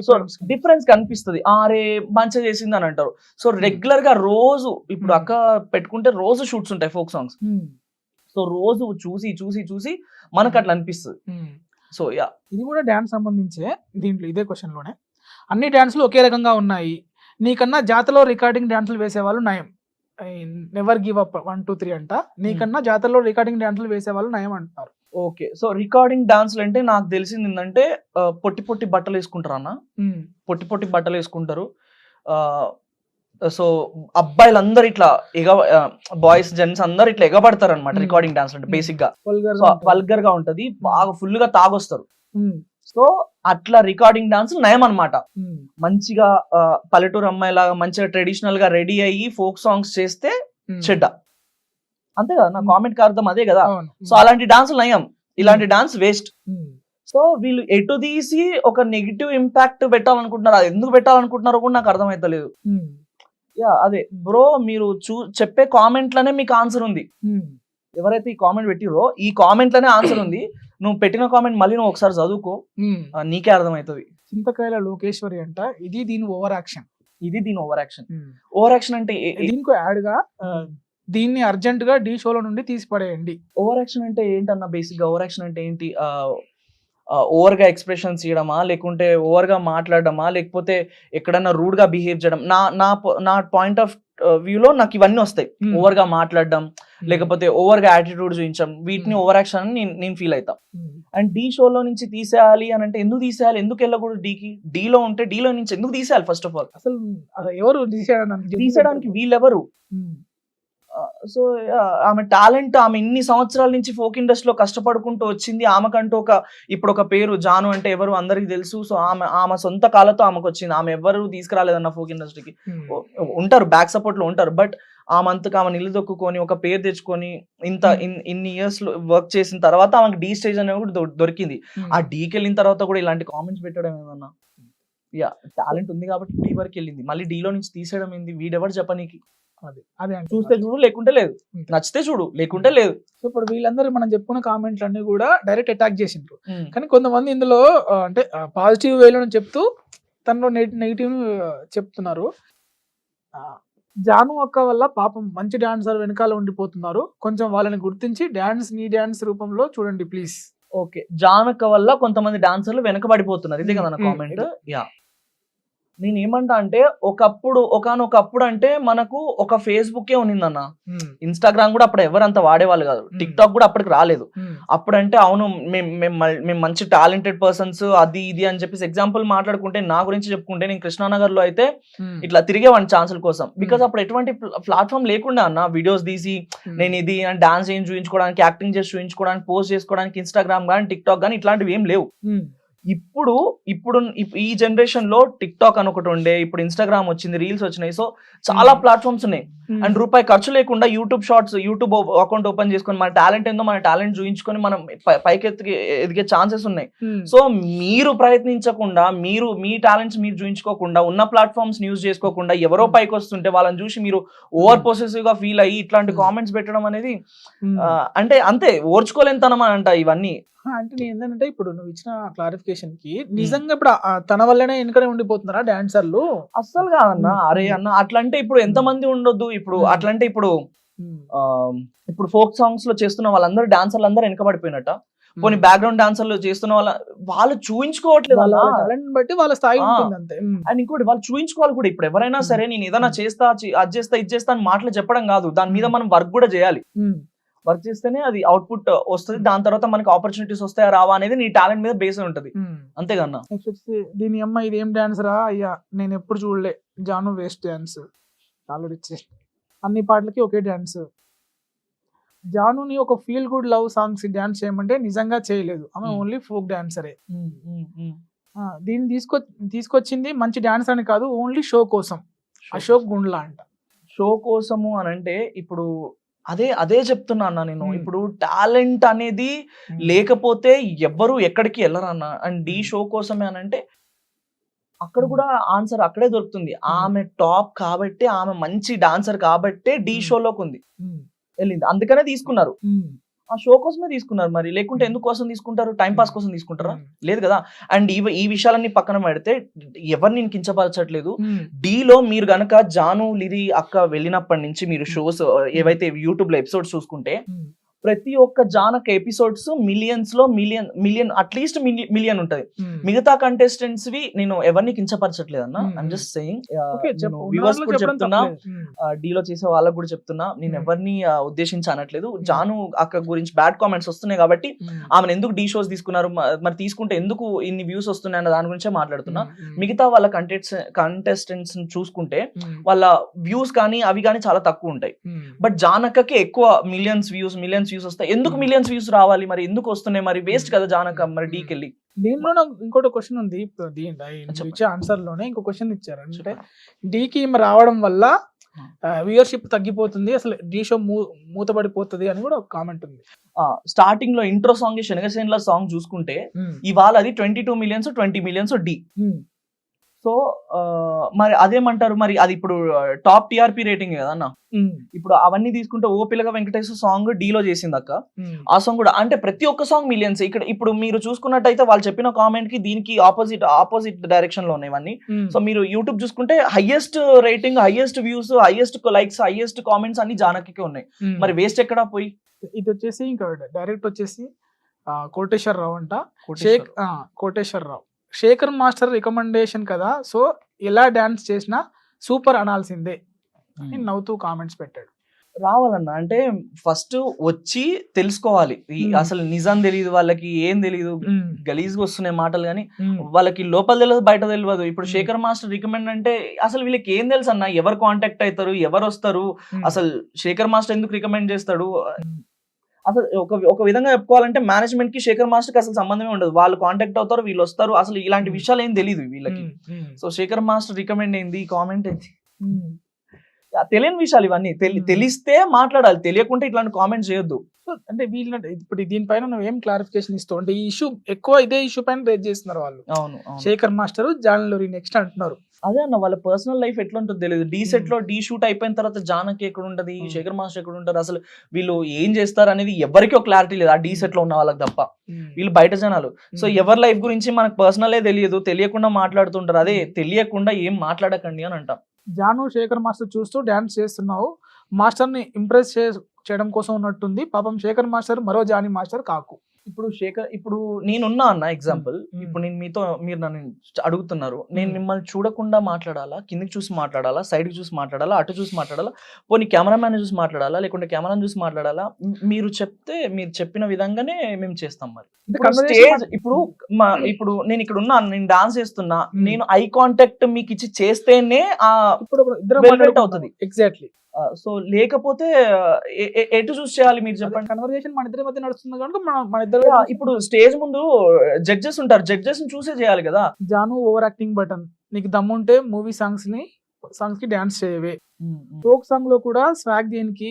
సో డిఫరెన్స్ కనిపిస్తుంది. అరే మంచిగా చేసింది అని అంటారు. సో రెగ్యులర్ గా రోజు ఇప్పుడు అక్క పెట్టుకుంటే రోజు షూట్స్ ఉంటాయి ఫోక్ సాంగ్స్. సో రోజు చూసి చూసి చూసి మనకు అట్లా అనిపిస్తుంది. సో యా, ఇది కూడా డాన్స్ సంబంధించే. దీంట్లో ఇదే క్వశ్చన్ లోనే అన్ని డాన్సులు ఒకే రకంగా ఉన్నాయి, నీకన్నా జాతరలో రికార్డింగ్ డాన్సులు వేసేవాళ్ళు నయం, నెవర్ గివ్ అప్ 1 2 3 అంట, నీకన్నా జాతరలో రికార్డింగ్ డాన్సులు వేసేవాళ్ళు నయం అంటారు. ఓకే. సో రికార్డింగ్ డాన్స్లు అంటే నాకు తెలిసింది ఏంటంటే పొట్టి పొట్టి బట్టలు వేసుకుంటారు అన్న, పొట్టి పొట్టి బట్టలు వేసుకుంటారు. సో అబ్బాయిలందరూ ఇట్లా బాయ్స్ జెంట్స్ అందరు ఇట్లా ఎగబడతారు అనమాట రికార్డింగ్ డాన్స్ అంటే. బేసిక్ గా వల్గర్ గా ఉంటది, బాగా ఫుల్ గా తాగొస్తారు. సో అట్లా రికార్డింగ్ డాన్స్ నయం అనమాట. మంచిగా పల్లెటూరు అమ్మాయి లాగా మంచిగా ట్రెడిషనల్ గా రెడీ అయ్యి ఫోక్ సాంగ్స్ చేస్తే చెడ్డ, అంతే కదా నా కామెంట్ కి అర్థం అదే కదా. సో అలాంటి డాన్స్ నయం, ఇలాంటి డాన్స్ వేస్ట్. సో వీళ్ళు ఎటు తీసి ఒక నెగిటివ్ ఇంపాక్ట్ పెట్టాలనుకుంటున్నారు, అది ఎందుకు పెట్టాలనుకుంటున్నారో కూడా నాకు అర్థమైతలేదు. యా అదే బ్రో, మీరు చెప్పే కామెంట్ లోనే మీకు ఆన్సర్ ఉంది. ఎవరైతే ఈ కామెంట్ పెట్టిరో ఈ కామెంట్ లోనే ఆన్సర్ ఉంది. నువ్వు పెట్టిన కామెంట్ మళ్ళీ నువ్వు ఒకసారి చదువుకో, నీకే అర్థమవుతుంది. చింతకాయల లోకేశ్వరి అంట, ఇది దీని ఓవర్ యాక్షన్. ఇది దీని ఓవర్ యాక్షన్. ఓవర్ యాక్షన్ అంటే దీనికి యాడ్ గా దీన్ని అర్జెంట్ గా డి షోలో నుండి తీసి పడేయండి. ఓవర్ యాక్షన్ అంటే ఏంటన్నా? బేసిక్ గా ఓవర్ యాక్షన్ అంటే ఏంటి? ఓవర్ గా ఎక్స్ప్రెషన్స్ ఇవ్వడమా, లేకుంటే ఓవర్ గా మాట్లాడడమా, లేకపోతే ఎక్కడన్నా రూడ్ గా బిహేవ్ చేయడం? నా పాయింట్ ఆఫ్ వ్యూలో నాకు ఇవన్నీ వస్తాయి. ఓవర్ గా మాట్లాడడం, లేకపోతే ఓవర్ గా యాటిట్యూడ్ చూపించడం, వీటిని ఓవర్ యాక్షన్ అని నేను ఫీల్ అవుతా. అండ్ డి షోలో నుంచి తీసేయాలి అని అంటే ఎందుకు తీసేయాలి? ఎందుకు వెళ్ళకూడదు డీకి? డీలో ఉంటే డీలో నుంచి ఎందుకు తీసేయాలి? ఫస్ట్ ఆఫ్ ఆల్ అసలు ఎవరు తీసేయడానికి వీళ్ళెవరు? సో ఆమె టాలెంట్, ఆమె ఇన్ని సంవత్సరాల నుంచి ఫోక్ ఇండస్ట్రీలో కష్టపడుకుంటూ వచ్చింది. ఆమెకంటూ ఇప్పుడు ఒక పేరు జాను అంటే ఎవరు అందరికి తెలుసు. సో ఆమె సొంత కాళ్ళతో ఆమెకు వచ్చింది. ఆమె ఎవరు తీసుకురాలేదన్న ఫోక్ ఇండస్ట్రీకి. ఉంటారు బ్యాక్ సపోర్ట్ లో ఉంటారు, బట్ ఆమె అంతకు ఆమె నిలదొక్కుని ఒక పేరు తెచ్చుకొని ఇన్ని ఇయర్స్ లో వర్క్ చేసిన తర్వాత ఆమెకు డీ స్టేజ్ అనేది కూడా దొరికింది. ఆ డీకి వెళ్ళిన తర్వాత కూడా ఇలాంటి కామెంట్స్ పెట్టడం ఏమన్నా? యా, టాలెంట్ ఉంది కాబట్టి డీ వరకు వెళ్ళింది, మళ్ళీ డీలో నుంచి తీసేయడం ఏంది? వీడెవరు చెప్పనీకి? అదే చూస్తే చూడు, లేకుంటే లేదు. నచ్చితే చూడు, లేకుంటే లేదు. సో ఇప్పుడు వీళ్ళందరూ మనం చెప్పుకున్న కామెంట్లు అన్ని కూడా డైరెక్ట్ అటాక్ చేసిండ్రు. కానీ కొంతమంది ఇందులో అంటే పాజిటివ్ వేలో చెప్తూ తనలో నెగిటివ్ చెప్తున్నారు. జాను అక్క వల్ల పాపం మంచి డాన్సర్ వెనకాల ఉండిపోతున్నారు, కొంచెం వాళ్ళని గుర్తించి నీ డాన్స్ రూపంలో చూడండి ప్లీజ్. ఓకే, జాను అక్క వల్ల కొంతమంది డాన్సర్లు వెనకబడిపోతున్నారు, ఇదే కదా కామెంట్. యా, నేను ఏమంటా అంటే ఒకనొకప్పుడు అంటే మనకు ఒక ఫేస్బుక్ ఉన్నిందన్న, ఇన్స్టాగ్రామ్ కూడా అప్పుడు ఎవరంతా వాడేవాళ్ళు కాదు, టిక్ టాక్ కూడా అప్పటికి రాలేదు. అప్పుడంటే అవును మేము మంచి టాలెంటెడ్ పర్సన్స్ అది ఇది అని చెప్పేసి ఎగ్జాంపుల్ మాట్లాడుకుంటే, నా గురించి చెప్పుకుంటే నేను కృష్ణానగర్ లో అయితే ఇట్లా తిరిగేవాడిని ఛాన్సుల కోసం. బికాస్ అప్పుడు ఎటువంటి ప్లాట్ఫామ్ లేకుండా అన్న, వీడియోస్ తీసి నేను ఇది డాన్స్ చేసి చూపించుకోవడానికి, యాక్టింగ్ చేసి చూపించుకోవడానికి, పోస్ట్ చేసుకోవడానికి ఇన్స్టాగ్రామ్ కానీ టిక్ టాక్ కానీ ఇట్లాంటివి ఏం లేవు. ఇప్పుడు ఈ జనరేషన్ లో టిక్ టాక్ అని ఒకటి ఉండే, ఇప్పుడు ఇన్స్టాగ్రామ్ వచ్చింది, రీల్స్ వచ్చినాయి. సో చాలా ప్లాట్ఫామ్స్ ఉన్నాయి. అండ్ రూపాయి ఖర్చు లేకుండా YouTube shorts, YouTube account open చేసుకొని మన టాలెంట్ ఏందో మన టాలెంట్ చూపించుకొని మనం పైకి ఎదిగే ఛాన్సెస్ ఉన్నాయి. సో మీరు ప్రయత్నించకుండా, మీ టాలెంట్స్ మీరు చూపించుకోకుండా, ఉన్న ప్లాట్ఫామ్స్ యూజ్ చేసుకోకుండా ఎవరో పైకి వస్తుంటే వాళ్ళని చూసి మీరు ఓవర్ పొసెసివ్ గా ఫీల్ అయ్యి ఇట్లాంటి కామెంట్స్ పెట్టడం అనేది అంటే అంతే ఓర్చుకోలేనితనం అని అంట ఇవన్నీ. అంటే నేను ఏంటంటే ఇప్పుడు నువ్వు ఇచ్చిన క్లారిఫికేషన్ కి నిజంగా ఇప్పుడు తన వల్లనే వెనుకనే ఉండిపోతున్నారా డాన్సర్లు? అస్సలు కాదన్న. అరే అన్న, అట్లంటే ఇప్పుడు ఎంత మంది ఉండొద్దు. ఇప్పుడు అట్లంటే ఇప్పుడు ఫోక్ సాంగ్స్ లో చేస్తున్న వాళ్ళందరూ డాన్సర్లు అందరూ వెనకబడిపోయినట్ట. కొన్ని బ్యాక్గ్రౌండ్ డాన్సర్లు చేస్తున్న వాళ్ళు చూయించుకోవట్లేదు టాలెంట్ బట్టి వాళ్ళ స్థాయి ఉంటుంది అంతే. అండ్ ఇంకోటి వాళ్ళు చూయించుకోవాలి కూడా. ఇప్పుడు ఎవరైనా సరే నేను ఏదైనా చేస్తా, అది చేస్తా, ఇది చేస్తా అని మాటలు చెప్పడం కాదు, దాని మీద మనం వర్క్ కూడా చేయాలి. వర్క్ చేస్తేనే అది అవుట్పుట్ వస్తుంది. దాని తర్వాత మనకి ఆపర్చునిటీస్ వస్తాయా రావా అనేది నీ టాలెంట్ మీద బేస్ ఉంటది, అంతేగన్నా. దీని అమ్మ ఇది ఏం డాన్స్ రా అయ్యా, నేను ఎప్పుడు చూడలే జాను వేస్ట్ డాన్స్, ఆల్రెడీ అన్ని పాటలకి ఒకే డాన్స్. జానుని ఒక feel good love songs dance చేయమంటే నిజంగా చేయలేదు, ఆమె ఓన్లీ ఫోక్ డాన్సరే. దీన్ని తీసుకొచ్చింది మంచి డాన్స్ అని కాదు, ఓన్లీ షో కోసం. అశోక్ గుండ్లా అంట. షో కోసము అని అంటే ఇప్పుడు అదే చెప్తున్నా అన్న నేను. ఇప్పుడు టాలెంట్ అనేది లేకపోతే ఎవ్వరు ఎక్కడికి వెళ్ళరన్న. అండ్ డీ షో కోసమే అని అంటే అక్కడ కూడా ఆన్సర్ అక్కడే దొరుకుతుంది. ఆమె టాప్ కాబట్టి, ఆమె మంచి డాన్సర్ కాబట్టే డీ షోలోకి ఉంది వెళ్ళింది, అందుకనే తీసుకున్నారు. ఆ షో కోసమే తీసుకున్నారు మరి, లేకుంటే ఎందుకు కోసం తీసుకుంటారు? టైం పాస్ కోసం తీసుకుంటారా? లేదు కదా. అండ్ ఈ విషయాలన్నీ పక్కన పెడితే ఎవరు నేను కించపరచట్లేదు. డీలో మీరు గనక జాను లిరి అక్క వెళ్ళినప్పటి నుంచి మీరు షోస్ ఏవైతే యూట్యూబ్ లో ఎపిసోడ్స్ చూసుకుంటే ప్రతి ఒక్క జానక ఎపిసోడ్స్ మిలియన్ అట్లీస్ట్ మిలియన్ ఉంటది. మిగతా కంటెస్టెంట్స్ వి నేను ఎవరిని కించపరచట్లేదు అన్న. ఐఎమ్ జస్ట్ సేయింగ్, వ్యూవర్స్ కూడా చెప్తున్నా, డీలో చేసే వాళ్ళకి కూడా చెప్తున్నా, నేను ఎవరిని ఉద్దేశించి అనట్లేదు. జాను అక్క గురించి బ్యాడ్ కామెంట్స్ వస్తున్నాయి కాబట్టి ఆమెను ఎందుకు డీ షోస్ తీసుకున్నారు, మరి తీసుకుంటే ఎందుకు ఇన్ని వ్యూస్ వస్తున్నాయి అన్న దాని గురించే మాట్లాడుతున్నా. మిగతా వాళ్ళ కంటెస్టెంట్స్ చూసుకుంటే వాళ్ళ వ్యూస్ కానీ అవి కానీ చాలా తక్కువ ఉంటాయి. బట్ జానకకి ఎక్కువ మిలియన్స్ వ్యూస్ వస్తాయి. ఎందుకు మిలియన్స్ వ్యూస్ రావాలి, మరి ఎందుకు వస్తున్నాయి, మరి వేస్ట్ కదా జానక మరి డీకి వెళ్ళి. దీనిలో నాకు ఇంకోటి క్వశ్చన్ ఉంది. ఇచ్చే ఆన్సర్ లోనే ఇంకో క్వశ్చన్ ఇచ్చారు. అంటే డీకి రావడం వల్ల వ్యూయర్షిప్ తగ్గిపోతుంది, అసలు డీ షో మూతపడిపోతుంది అని కూడా ఒక కామెంట్ ఉంది. స్టార్టింగ్ లో ఇంట్రో సాంగ్ శనగసేన్ల సాంగ్ చూసుకుంటే ఇవాళ అది 22 మిలియన్స్ 20 మిలియన్స్ డీ. సో మరి అదేమంటారు, మరి అది ఇప్పుడు టాప్ టీఆర్పీ రేటింగ్ కదా అన్న. ఇప్పుడు అవన్నీ తీసుకుంటే ఓ పిల్లగా వెంకటేశ్వర సాంగ్ డీలో చేసింది అక్క, ఆ సాంగ్ కూడా అంటే ప్రతి ఒక్క సాంగ్ మిలియన్స్. ఇక్కడ ఇప్పుడు మీరు చూసుకున్నట్టయితే వాళ్ళు చెప్పిన కామెంట్ కి దీనికి ఆపోజిట్ డైరెక్షన్ లో ఉన్నాయి ఇవన్నీ. సో మీరు యూట్యూబ్ చూసుకుంటే highest rating, highest views, highest likes, highest comments అన్ని జానకి ఉన్నాయి. మరి వేస్ట్ ఎక్కడా పోయి. ఇది వచ్చేసి ఇంకా డైరెక్ట్ వచ్చేసి కోటేశ్వరరావు అంట. కోటేశ్వరరావు శేఖర్ మాస్టర్ రికమెండేషన్ కదా, సో ఎలా డాన్స్ చేసినా సూపర్ అనాల్సిందే అని నవ్వుతూ కామెంట్స్ పెట్టాడు. రావాలన్నా అంటే ఫస్ట్ వచ్చి తెలుసుకోవాలి. అసలు నిజం తెలియదు వాళ్ళకి, ఏం తెలియదు, గలీజ్గా వస్తున్నాయి మాటలు కానీ వాళ్ళకి లోపల తెలియదు, బయట తెలియదు. ఇప్పుడు శేఖర్ మాస్టర్ రికమెండ్ అంటే అసలు వీళ్ళకి ఏం తెలుసు అన్న, ఎవరు కాంటాక్ట్ అవుతారు, ఎవరు వస్తారు, అసలు శేఖర్ మాస్టర్ ఎందుకు రికమెండ్ చేస్తాడు. అసలు ఒక విధంగా చెప్పుకోవాలంటే మేనేజ్మెంట్ కి శేఖర్ మాస్టర్ కి అసలు సంబంధమే ఉండదు. వాళ్ళు కాంటాక్ట్ అవుతారు, వీళ్ళు వస్తారు, అసలు ఇలాంటి విషయాలు ఏం తెలియదు వీళ్ళకి. సో శేఖర్ మాస్టర్ రికమెండ్ ఏంది, కామెంట్ ఏంది, తెలియని విషయాలు ఇవన్నీ. తెలిస్తే మాట్లాడాలి, తెలియకుంటే ఇట్లాంటి కామెంట్ చేయొద్దు. సో అంటే వీళ్ళ ఇప్పుడు దీనిపైన నువ్వు ఏం క్లారిఫికేషన్ ఇస్తావు అంటే, ఈ ఇష్యూ ఎక్కువ ఇదే ఇష్యూ పైన రేజ్ చేస్తున్నారు వాళ్ళు. అవును, శేఖర్ మాస్టర్ జాన్లూరి నెక్స్ట్ అంటున్నారు. అదే అన్న, వాళ్ళ పర్సనల్ లైఫ్ ఎట్లా ఉంటుందో తెలియదు. డీ సెట్ లో డీ షూట్ అయిపోయిన తర్వాత జానకి ఎక్కడ ఉంటది, శేఖర్ మాస్టర్ ఎక్కడ ఉంటారు, అసలు వీళ్ళు ఏం చేస్తారు అనేది ఎవరికి ఒక క్లారిటీ లేదు ఆ డీ సెట్ లో ఉన్న వాళ్ళకి తప్ప. వీళ్ళు బయట జనాలు. సో ఎవరి లైఫ్ గురించి మనకు పర్సనలే తెలియదు, తెలియకుండా మాట్లాడుతుంటారు. అదే తెలియకుండా ఏం మాట్లాడకండి అని అంటాం. జాను శేఖర్ మాస్టర్ చూస్తూ డాన్స్ చేస్తున్నావు, మాస్టర్ ని ఇంప్రెస్ చేయడం కోసం ఉన్నట్టుంది, పాపం శేఖర్ మాస్టర్ మరో జానీ మాస్టర్ కాకు. ఇప్పుడు నేనున్నా అన్న ఎగ్జాంపుల్. ఇప్పుడు మీరు నన్ను అడుగుతున్నారు, నేను మిమ్మల్ని చూడకుండా మాట్లాడాలా, కిందికి చూసి మాట్లాడాలా, సైడ్కి చూసి మాట్లాడాలా, అటు చూసి మాట్లాడాలా, పోనీ కెమెరామ్యాన్ చూసి మాట్లాడాలా, లేకుంటే కెమెరాని చూసి మాట్లాడాలా, మీరు చెప్పిన విధంగానే మేము చేస్తాం. మరి స్టేజ్ ఇప్పుడు నేను ఇక్కడ ఉన్నా, నేను డాన్స్ చేస్తున్నా, నేను ఐ కాంటాక్ట్ మీకు ఇచ్చి చేస్తేనే అవుతుంది. ఎగ్జాక్ట్లీ. సో లేకపోతే ఎటు చూసి చేయాలి మీరు చెప్పండి. కన్వర్జేషన్ మన ఇద్దరి మధ్య నడుస్తుంది కనుక మన ఇద్దరు ఇప్పుడు స్టేజ్ ముందు జడ్జెస్ ఉంటారు, జడ్జెస్ ని చూసే చేయాలి కదా. జాను ఓవర్ యాక్టింగ్ బటన్, నీకు దమ్ముంటే మూవీ సాంగ్స్ కి డాన్స్ చేయవే. ఫోక్ సాంగ్ లో కూడా స్వాగ్ దేనికి,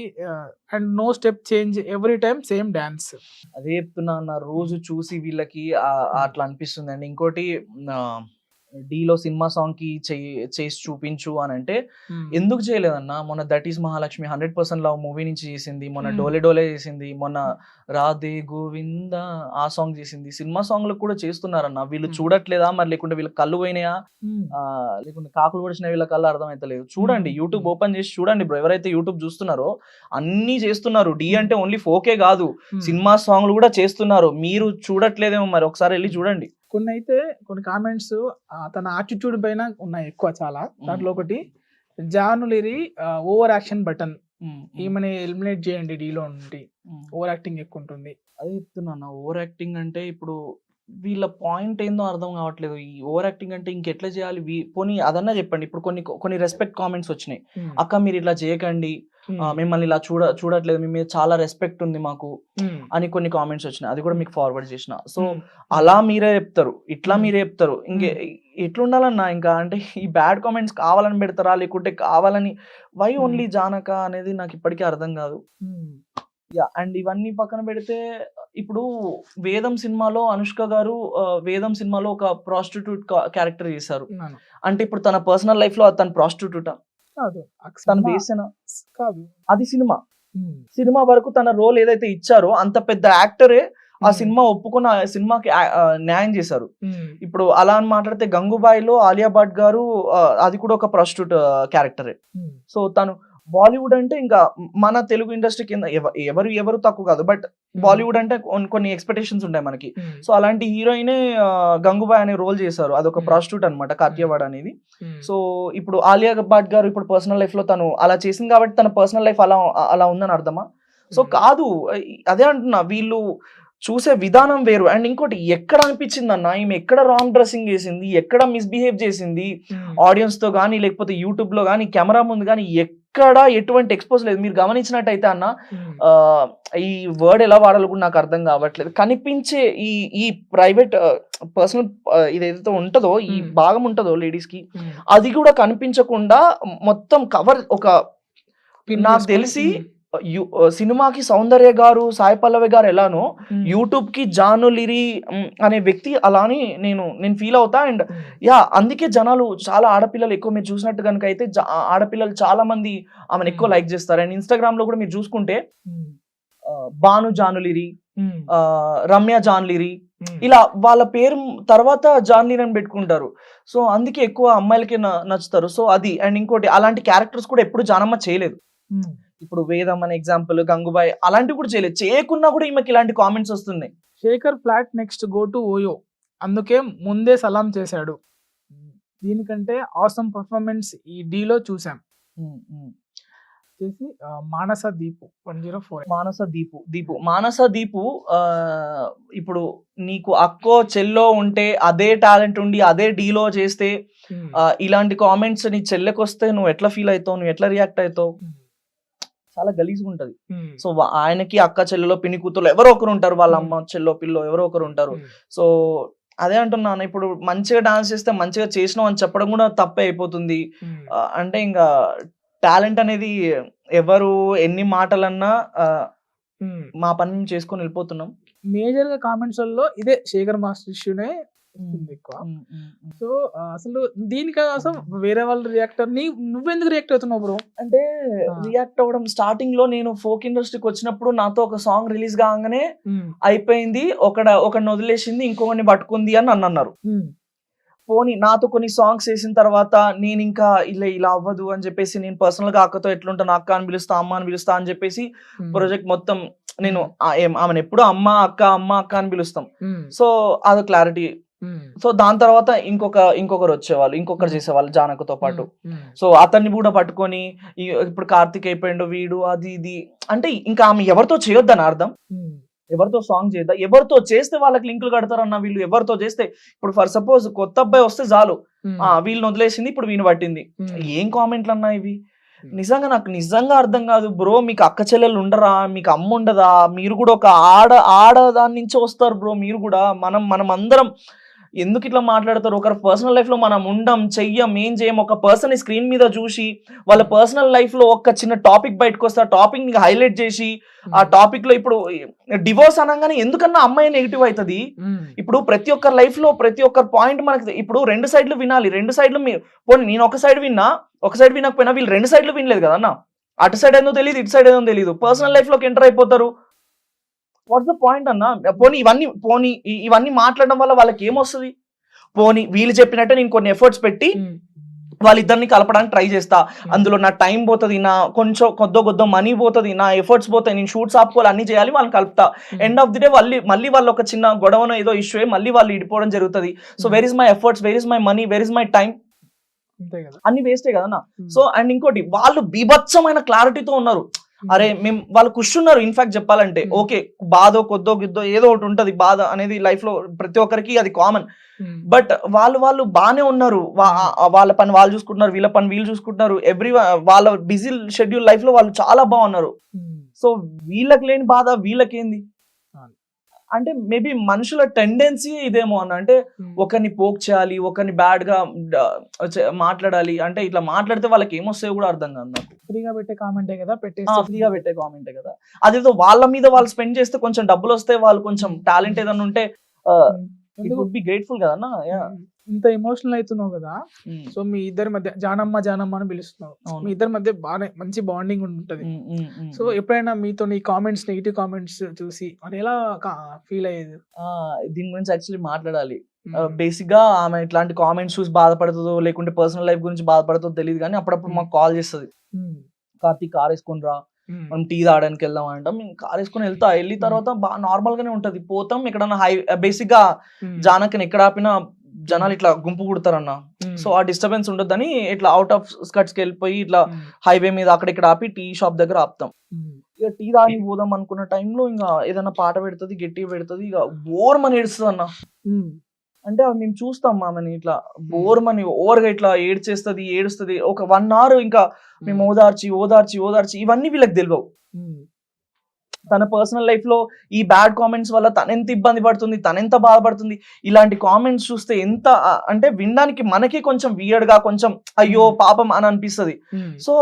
and no step change, every time same dance. అదే చెప్తున్నా అన్న, రోజు చూసి వీళ్ళకి అట్లా అనిపిస్తుంది అండి. ఇంకోటి డీలో సినిమా సాంగ్ కి చేసి చూపించు అని అంటే ఎందుకు చేయలేదన్న. మొన్న that is Mahalakshmi 100% love movie నుంచి చేసింది, మొన్న డోలే డోలే చేసింది, మొన్న రాధే గోవింద ఆ సాంగ్ చేసింది. సినిమా సాంగ్ లకు కూడా చేస్తున్నారన్న. వీళ్ళు చూడట్లేదా మరి, లేకుంటే వీళ్ళ కళ్ళు పోయినాయా, లేకుంటే కాకులు పొడిచిన వీళ్ళ కళ్ళు అర్థమైతలేదు. చూడండి, యూట్యూబ్ ఓపెన్ చేసి చూడండి బ్రో. ఎవరైతే యూట్యూబ్ చూస్తున్నారో అన్ని చేస్తున్నారు. డీ అంటే ఓన్లీ ఫోకే కాదు, సినిమా సాంగ్లు కూడా చేస్తున్నారు. మీరు చూడట్లేదేమో, మరి ఒకసారి వెళ్ళి చూడండి. కొన్ని కామెంట్స్ తన యాటిట్యూడ్ పైన ఉన్నాయి ఎక్కువ చాలా. దాంట్లో ఒకటి, జానులిరి ఓవర్ యాక్షన్ బటన్, ఈమెని ఎలిమినేట్ చేయండి డీలో నుండి, ఓవర్ యాక్టింగ్ ఎక్కువ ఉంటుంది. అదే చెప్తున్నా, ఓవర్ యాక్టింగ్ అంటే ఇప్పుడు వీళ్ళ పాయింట్ ఏందో అర్థం కావట్లేదు. ఈ ఓవర్ యాక్టింగ్ అంటే ఇంకెట్లా చేయాలి, పోనీ అదన్నా చెప్పండి. ఇప్పుడు కొన్ని రెస్పెక్ట్ కామెంట్స్ వచ్చినాయి, అక్క మీరు ఇట్లా చేయకండి, మిమ్మల్ని ఇలా చూడట్లేదు, మీ మీద చాలా రెస్పెక్ట్ ఉంది మాకు అని కొన్ని కామెంట్స్ వచ్చినాయి. అది కూడా మీకు ఫార్వర్డ్ చేసిన. సో అలా మీరే చెప్తారు, ఇట్లా మీరే చెప్తారు. ఎట్లుండాలన్నా ఇంకా అంటే ఈ బ్యాడ్ కామెంట్స్ కావాలని పెడతారా, లేకుంటే కావాలని, వై ఓన్లీ జానక అనేది నాకు ఇప్పటికీ అర్థం కాదు. అండ్ ఇవన్నీ పక్కన పెడితే, ఇప్పుడు వేదం సినిమాలో అనుష్క గారు వేదం సినిమాలో ఒక ప్రాస్టిట్యూట్ క్యారెక్టర్ చేశారు. అంటే ఇప్పుడు తన పర్సనల్ లైఫ్ లో తన ప్రాస్టిట్యూటా, తను వేసిన కాదు, అది సినిమా. సినిమా వరకు తన రోల్ ఏదైతే ఇచ్చారో అంత పెద్ద యాక్టరే ఆ సినిమా ఒప్పుకున్న ఆ సినిమాకి న్యాయం చేశారు. ఇప్పుడు అలా అని మాట్లాడితే గంగూబాయిలో ఆలియా భట్ గారు అది కూడా ఒక ప్రాస్టిట్యూట్ క్యారెక్టరే. సో తను బాలీవుడ్ అంటే ఇంకా మన తెలుగు ఇండస్ట్రీ కింద ఎవరు తక్కువ కాదు, బట్ బాలీవుడ్ అంటే కొన్ని ఎక్స్పెక్టేషన్స్ ఉంటాయి మనకి. సో అలాంటి హీరోయినే గంగూబాయ్ అనే రోల్ చేశారు, అదొక ప్రాస్టిట్యూట్ అనమాట కాత్యావాడ్ అనేది. సో ఇప్పుడు ఆలియా భట్ గారు ఇప్పుడు పర్సనల్ లైఫ్ లో తను అలా చేసింది కాబట్టి తన పర్సనల్ లైఫ్ అలా ఉందని అర్థమా? సో కాదు, అదే అంటున్నా, వీళ్ళు చూసే విధానం వేరు. అండ్ ఇంకోటి, ఎక్కడ అనిపించింది అన్న ఈమె ఎక్కడ రాంగ్ డ్రెస్సింగ్ చేసింది, ఎక్కడ మిస్బిహేవ్ చేసింది ఆడియన్స్ తో కానీ, లేకపోతే యూట్యూబ్ లో కానీ, కెమెరా ముందు కానీ ఎక్కడ ఎటువంటి ఎక్స్పోజ్ లేదు. మీరు గమనించినట్టయితే అన్న, ఈ వర్డ్ ఎలా వాడాలో కూడా నాకు అర్థం కావట్లేదు, కనిపించే ఈ ప్రైవేట్ పర్సనల్ ఇదైతే ఉంటుందో, ఈ భాగం ఉంటుందో లేడీస్ కి, అది కూడా కనిపించకుండా మొత్తం కవర్. నాకు తెలిసి సినిమాకి సౌందర్య గారు, సాయి పల్లవి గారు ఎలానో యూట్యూబ్ కి జాను లిరి అనే వ్యక్తి అలాని నేను ఫీల్ అవుతా. అండ్ అందుకే జనాలు చాలా ఆడపిల్లలు ఎక్కువ, మీరు చూసినట్టు కనుక అయితే ఆడపిల్లలు చాలా మంది ఆమెను ఎక్కువ లైక్ చేస్తారు. అండ్ ఇన్స్టాగ్రామ్ లో కూడా మీరు చూసుకుంటే బాను జానులిరి, రమ్య జాన్లిరి, ఇలా వాళ్ళ పేరు తర్వాత జాన్లిరి అని పెట్టుకుంటారు. సో అందుకే ఎక్కువ అమ్మాయిలకి నచ్చుతారు. సో అది. అండ్ ఇంకోటి, అలాంటి క్యారెక్టర్స్ కూడా ఎప్పుడు జానమ్మ చేయలేదు. ఇప్పుడు వేదం అనే ఎగ్జాంపుల్, గంగుబాయ్ అలాంటివి కూడా చేయలేదు. చేయకున్నా కూడా ఈమెకి ఇలాంటి కామెంట్స్ వస్తున్నాయి. Shekhar flat next go to OYO, అందుకే ముందే సలాం చేశాడు. దీనికంటే ఆసమ్ పర్ఫార్మెన్స్ ఈ డీలో చూసాం. చేసి మానస దీపు 104. మానస దీపు ఇప్పుడు నీకు అక్కో చెల్లో ఉంటే, అదే టాలెంట్ ఉండి అదే డీలో చేస్తే ఇలాంటి కామెంట్స్ నీ చెల్లెకి వస్తే నువ్వు ఎట్లా ఫీల్ అవుతావు, నువ్వు ఎట్లా రియాక్ట్ అవుతావు? చాలా గలీజ్గా ఉంటది. సో ఆయనకి అక్క చెల్లెలో పిన్ని కూతురు ఎవరో ఒకరు ఉంటారు, వాళ్ళ అమ్మ చెల్లో పిల్లో ఎవరో ఒకరు ఉంటారు. సో అదే అంటున్నాను, ఇప్పుడు మంచిగా డాన్స్ చేస్తే మంచిగా చేసినావు అని చెప్పడం కూడా తప్పే అయిపోతుంది. అంటే ఇంకా టాలెంట్ అనేది ఎవరు ఎన్ని మాటలన్నా మా పని మేము చేసుకొని వెళ్ళిపోతున్నాం. మేజర్ గా కామెంట్స్ లో ఇదే శేఖర్ మాస్టర్ ఇష్యూనే ఎక్కువ. సో అసలు దీనికి అసలు వేరే వాళ్ళు రియాక్ట్, నువ్వెందుకు రియాక్ట్ అవుతున్నావు బ్రో? అంటే రియాక్ట్ అవ్వడం, స్టార్టింగ్ లో నేను ఫోక్ ఇండస్ట్రీకి వచ్చినప్పుడు నాతో ఒక సాంగ్ రిలీజ్ కాగానే అయిపోయింది, ఒకడిని వదిలేసింది, ఇంకొకరిని పట్టుకుంది అని అన్నారు. పోనీ నాతో కొన్ని సాంగ్స్ వేసిన తర్వాత నేను ఇంకా ఇలా అవ్వదు అని చెప్పేసి, నేను పర్సనల్ గా అక్కతో ఎట్లుంటాను, అక్క అని పిలుస్తా, అమ్మ అని పిలుస్తా అని చెప్పేసి ప్రాజెక్ట్ మొత్తం నేను ఆమెను ఎప్పుడు అమ్మ అక్క అని పిలుస్తాం. సో అది క్లారిటీ. సో దాని తర్వాత ఇంకొకరు వచ్చేవాళ్ళు, ఇంకొకరు చేసేవాళ్ళు జానకతో పాటు. సో అతన్ని కూడా పట్టుకొని ఇప్పుడు కార్తిక్ అయిపోయిండు వీడు అది ఇది అంటే, ఇంకా ఆమె ఎవరితో చేయొద్దని అర్థం. ఎవరితో సాంగ్ చేద్దా, ఎవరితో చేస్తే వాళ్ళకి లింకులు కడతారన్న. వీళ్ళు ఎవరితో చేస్తే, ఇప్పుడు ఫర్ సపోజ్ కొత్త అబ్బాయి వస్తే చాలు, వీళ్ళని వదిలేసింది ఇప్పుడు వీని పట్టింది, ఏం కామెంట్లు అన్నా ఇవి? నాకు నిజంగా అర్థం కాదు బ్రో. మీకు అక్క చెల్లెలు ఉండరా, మీకు అమ్మ ఉండదా? మీరు కూడా ఒక ఆడదాని నుంచి వస్తారు బ్రో. మీరు కూడా మనం అందరం ఎందుకు ఇట్లా మాట్లాడతారు? ఒకరి పర్సనల్ లైఫ్ లో మనం చెయ్యం, ఏం చేయం. ఒక పర్సన్ స్క్రీన్ మీద చూసి వాళ్ళ పర్సనల్ లైఫ్ లో ఒక చిన్న టాపిక్ బయటకు వస్తే ఆ టాపిక్ ని హైలైట్ చేసి, ఆ టాపిక్ లో ఇప్పుడు డివోర్స్ అనగానే ఎందుకన్నా అమ్మాయి నెగిటివ్ అవుతుంది. ఇప్పుడు ప్రతి ఒక్కరి లైఫ్ లో ప్రతి ఒక్కరి పాయింట్ మనకి, ఇప్పుడు రెండు సైడ్లు వినాలి. రెండు సైడ్లు పోనీ నేను ఒక సైడ్ వినకపోయినా వీళ్ళు రెండు సైడ్లు వినలేదు కదన్నా. అటు సైడ్ ఏదో తెలియదు, ఇటు సైడ్ ఏదో తెలియదు, పర్సనల్ లైఫ్ లోకి ఎంటర్ అయిపోతారు. వాట్స్ ద పాయింట్ అన్న? పోనీ ఇవన్నీ మాట్లాడడం వల్ల వాళ్ళకి ఏమొస్తుంది? పోనీ వీళ్ళు చెప్పినట్టే నేను కొన్ని ఎఫర్ట్స్ పెట్టి వాళ్ళిద్దరిని కలపడానికి ట్రై చేస్తా, అందులో నా టైం పోతుంది, నా కొద్దో మనీ పోతుంది, నా ఎఫర్ట్స్ పోతాయి, నేను షూట్స్ ఆపుకోవాలి, అన్ని చేయాలి, వాళ్ళని కలుపుతా. ఎండ్ ఆఫ్ ది డే మళ్ళీ వాళ్ళు ఒక చిన్న గొడవనో ఏదో ఇష్యూ మళ్ళీ వాళ్ళు ఇడిపోవడం జరుగుతుంది. So where is my efforts, where is my money, where is my time? అన్ని వేస్టే కదన్నా. సో అండ్ ఇంకోటి, వాళ్ళు బీభత్సమైన క్లారిటీతో ఉన్నారు. అరే మేము వాళ్ళు కూర్చున్నారు. ఇన్ఫాక్ట్ చెప్పాలంటే ఓకే, బాధో కొద్దో గిద్దో ఏదో ఒకటి ఉంటది, బాధ అనేది లైఫ్ లో ప్రతి ఒక్కరికి అది కామన్. బట్ వాళ్ళు బానే ఉన్నారు, వాళ్ళ పని వాళ్ళు చూసుకుంటున్నారు, వీళ్ళ పని వీళ్ళు చూసుకుంటున్నారు. వాళ్ళ బిజీ షెడ్యూల్ లైఫ్ లో వాళ్ళు చాలా బాగున్నారు. సో వీళ్ళకి లేని బాధ వీళ్ళకేంది అంటే, మేబీ మనుషుల టెండెన్సీ ఇదేమో అన్న. అంటే ఒకరిని పోక్ చేయాలి, ఒకరిని బ్యాడ్ గా మాట్లాడాలి, అంటే ఇట్లా మాట్లాడితే వాళ్ళకి ఏమొస్తాయో కూడా అర్థం కాదు నాకు. ఫ్రీగా పెట్టే కామెంటే కదా, ఫ్రీగా పెట్టే కామెంటే కదా. అదేదో వాళ్ళ మీద వాళ్ళు స్పెండ్ చేస్తే కొంచెం డబ్బులు వస్తే, వాళ్ళు కొంచెం టాలెంట్ ఏదన్నా ఉంటే ఇట్ వుడ్ బి గ్రేట్ఫుల్ కదన్నా. ఇంత ఎమోషనల్ అవుతున్నావు కదా, సో మీ ఇద్దరి మధ్య జానమ్మ జానమ్మ అని పిలుస్తున్నావు, అవును. మీ ఇద్దరి మధ్య బాగానే మంచి బాండింగ్ ఉంటుంది. సో ఎప్పుడైనా మీతో ఈ కామెంట్స్, నెగిటివ్ కామెంట్స్ చూసి మరి ఎలా ఫీల్ అయ్యేది? దీని గురించి యాక్చువల్లీ మాట్లాడాలి. బేసిక్ గా ఆమె ఇట్లాంటి కామెంట్స్ చూసి బాధపడుతుందో లేకుంటే పర్సనల్ లైఫ్ గురించి బాధపడుతుందో తెలియదు, కానీ అప్పుడప్పుడు మాకు కాల్ చేస్తుంది, కార్తీక్ కార్ వేసుకుని రా, మనం టీ తాగడానికి వెళ్దాం అంటాం. మేము కార్ వేసుకుని వెళ్ళిన తర్వాత బాగా నార్మల్ గానే ఉంటది. పోతాం ఎక్కడన్నా బేసిక్ గా జానకిని ఎక్కడ ఆపినా జనాలు ఇట్లా గుంపు కుడతారన్న, సో ఆ డిస్టర్బెన్స్ ఉండొద్దని ఇట్లా అవుట్ ఆఫ్ స్కట్స్ కి వెళ్ళిపోయి ఇట్లా హైవే మీద అక్కడ ఇక్కడ ఆపి టీ షాప్ దగ్గర ఆపుతాం. ఇక టీ తాగి పోదాం అనుకున్న టైంలో ఇంకా ఏదైనా పాట పెడుతుంది, గట్టిగా పెడుతుంది, ఇక బోర్ మని ఏడుస్తుంది అన్న. అంటే మేము చూస్తాం ఆమెని ఇట్లా బోర్ మని ఓవర్గా ఇట్లా ఏడుస్తుంది. ఒక 1 hour ఇంకా మేము ఓదార్చి ఇవన్నీ వీళ్ళకి తెలియవు. తన పర్సనల్ లైఫ్ లో ఈ బ్యాడ్ కామెంట్స్ వల్ల తన ఎంత ఇబ్బంది పడుతుంది, తన ఎంత బాధపడుతుంది, ఇలాంటి కామెంట్స్ చూస్తే ఎంత అంటే వినడానికి మనకి కొంచెం వియర్డ్ గా, కొంచెం అయ్యో పాపం అని అనిపిస్తుంది. సో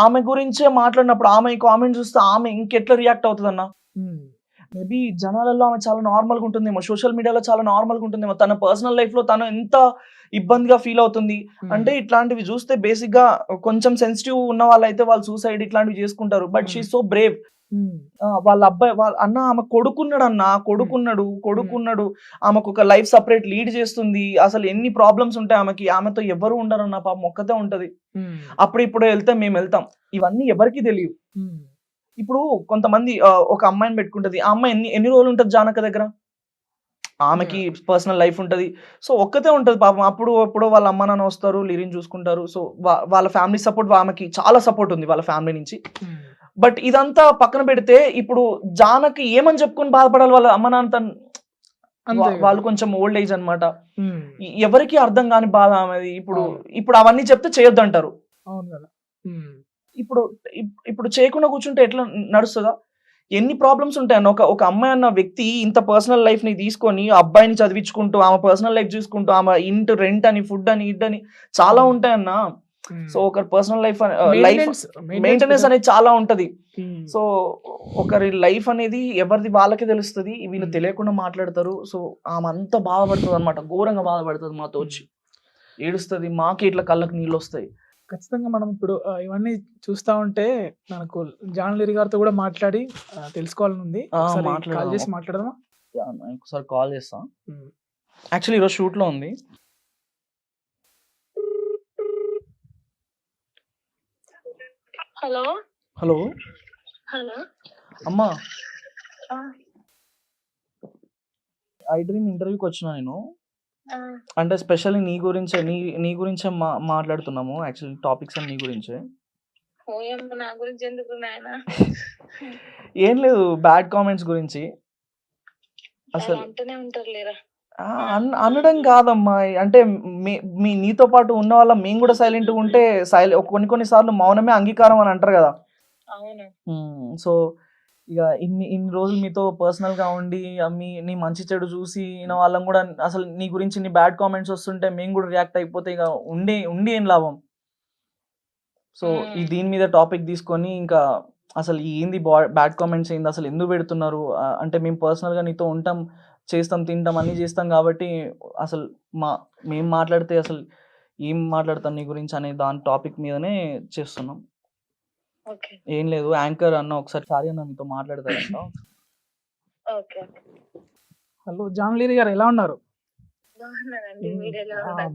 ఆమె గురించే మాట్లాడినప్పుడు ఆమె ఈ కామెంట్స్ చూస్తే ఆమె ఇంకెట్లా రియాక్ట్ అవుతుంది అన్న. మేబీ జనాలలో ఆమె చాలా నార్మల్గా ఉంటుందేమో, సోషల్ మీడియాలో చాలా నార్మల్గా ఉంటుందేమో, తన పర్సనల్ లైఫ్ లో తను ఎంత ఇబ్బందిగా ఫీల్ అవుతుంది అంటే ఇట్లాంటివి చూస్తే బేసిక్ గా కొంచెం సెన్సిటివ్ ఉన్న వాళ్ళైతే వాళ్ళు సూసైడ్ ఇట్లాంటివి చేసుకుంటారు. But she so Brave. వాళ్ళ అబ్బాయి అన్న ఆమె కొడుకున్నాడు, ఆమెకు ఒక లైఫ్ సపరేట్ లీడ్ చేస్తుంది. అసలు ఎన్ని ప్రాబ్లమ్స్ ఉంటాయి ఆమెకి, ఆమెతో ఎవరు ఉండరన్న, పాపం ఒక్కతే ఉంటది. ఇప్పుడు వెళ్తే మేము వెళ్తాం, ఇవన్నీ ఎవరికి తెలియదు. ఇప్పుడు కొంతమంది ఒక అమ్మాయిని పెట్టుకుంటది, ఆ అమ్మాయి ఎన్ని రోజులు ఉంటది జానక దగ్గర, ఆమెకి పర్సనల్ లైఫ్ ఉంటది. సో ఒక్కతే ఉంటది పాపం. అప్పుడు వాళ్ళ అమ్మ నాన్న వస్తారు, లిరిని చూసుకుంటారు. సో వాళ్ళ ఫ్యామిలీ సపోర్ట్, ఆమెకి చాలా సపోర్ట్ ఉంది వాళ్ళ ఫ్యామిలీ నుంచి. బట్ ఇదంతా పక్కన పెడితే ఇప్పుడు జానకి ఏమని చెప్పుకొని బాధపడాలి వాళ్ళ అమ్మ నాన్న, వాళ్ళు కొంచెం ఓల్డ్ ఏజ్ అన్నమాట. ఎవరికి అర్థం కాని బాధ ఆమెది. ఇప్పుడు అవన్నీ చెప్తే చేయొద్దు అంటారు. ఇప్పుడు చేయకుండా కూర్చుంటే ఎట్లా నడుస్తుందా? ఎన్ని ప్రాబ్లమ్స్ ఉంటాయన్న. ఒక అమ్మాయి అన్న వ్యక్తి ఇంత పర్సనల్ లైఫ్ ని తీసుకొని అబ్బాయిని చదివించుకుంటూ, ఆమె పర్సనల్ లైఫ్ చూసుకుంటూ, ఆమె ఇంటి రెంట్ అని, ఫుడ్ అని, ఇడ్ అని చాలా ఉంటాయన్న. సో ఒక పర్సనల్ లైఫ్ మెయింటెనెన్స్ అనేది చాలా ఉంటది. సో ఒకరి లైఫ్ అనేది ఎవరిది వాళ్ళకి తెలుస్తుంది, వీళ్ళు తెలియకుండా మాట్లాడతారు. సో ఆమె అంతా బాధపడుతుంది అనమాట, ఘోరంగా బాధపడుతుంది. మాతో వచ్చి ఏడుస్తుంది, మాకే ఇట్లా కళ్ళకు నీళ్ళు వస్తాయి. ఖచ్చితంగా మనం ఇప్పుడు ఇవన్నీ చూస్తా ఉంటే మనకు జాన్ లిరి గారితో కూడా మాట్లాడి తెలుసుకోవాలని ఉంది. కాల్ చేసి మాట్లాడదామా? ఒకసారి కాల్ చేస్తా. యాక్చువల్లీ ఈరోజు షూట్ లో ఉంది. హలో హలో హలో అమ్మా, ఐ డ్రీమ్ ఇంటర్వ్యూకి వచ్చిన నేను. అంటే స్పెషల్లీ నీ గురించే మాట్లాడుతున్నాము. యాక్చువల్లీ టాపిక్స్ అన్ని నీ గురించే. నా గురించి ఎందుకు నాయనా? ఏం లేదు, బ్యాడ్ కామెంట్స్ గురించి. అసలు అంటూనే ఉంటారు లేరా? అనడం కాదమ్మా, అంటే నీతో పాటు ఉన్న వాళ్ళ మేము కూడా సైలెంట్గా ఉంటే కొన్ని సార్లు మౌనమే అంగీకారం అని అంటారు కదా. అవును. సో ఇక ఇన్ని రోజులు మీతో పర్సనల్ గా ఉండి నీ మంచి చెడు చూసి వాళ్ళం కూడా అసలు నీ గురించి నీ బ్యాడ్ కామెంట్స్ వస్తుంటే మేము కూడా రియాక్ట్ అయిపోతే ఇక ఉండి ఏం లాభం. సో దీని మీద టాపిక్ తీసుకొని ఇంకా అసలు ఏంది బ్యాడ్ కామెంట్స్ ఏంది, అసలు ఎందుకు పెడుతున్నారు అంటే మేము పర్సనల్ గా నీతో ఉంటాం, చేస్తాం, తింటాం, అన్ని చేస్తాం కాబట్టి అసలు మేము మాట్లాడితే అసలు ఏం మాట్లాడతాం నీ గురించి అనే దాని టాపిక్ మీదనే చేస్తున్నాం. ఏం లేదు, యాంకర్ అన్న ఒకసారి సారీ అన్న మీతో మాట్లాడతారంట. హలో జాన్ లిరి గారు, ఎలా ఉన్నారు?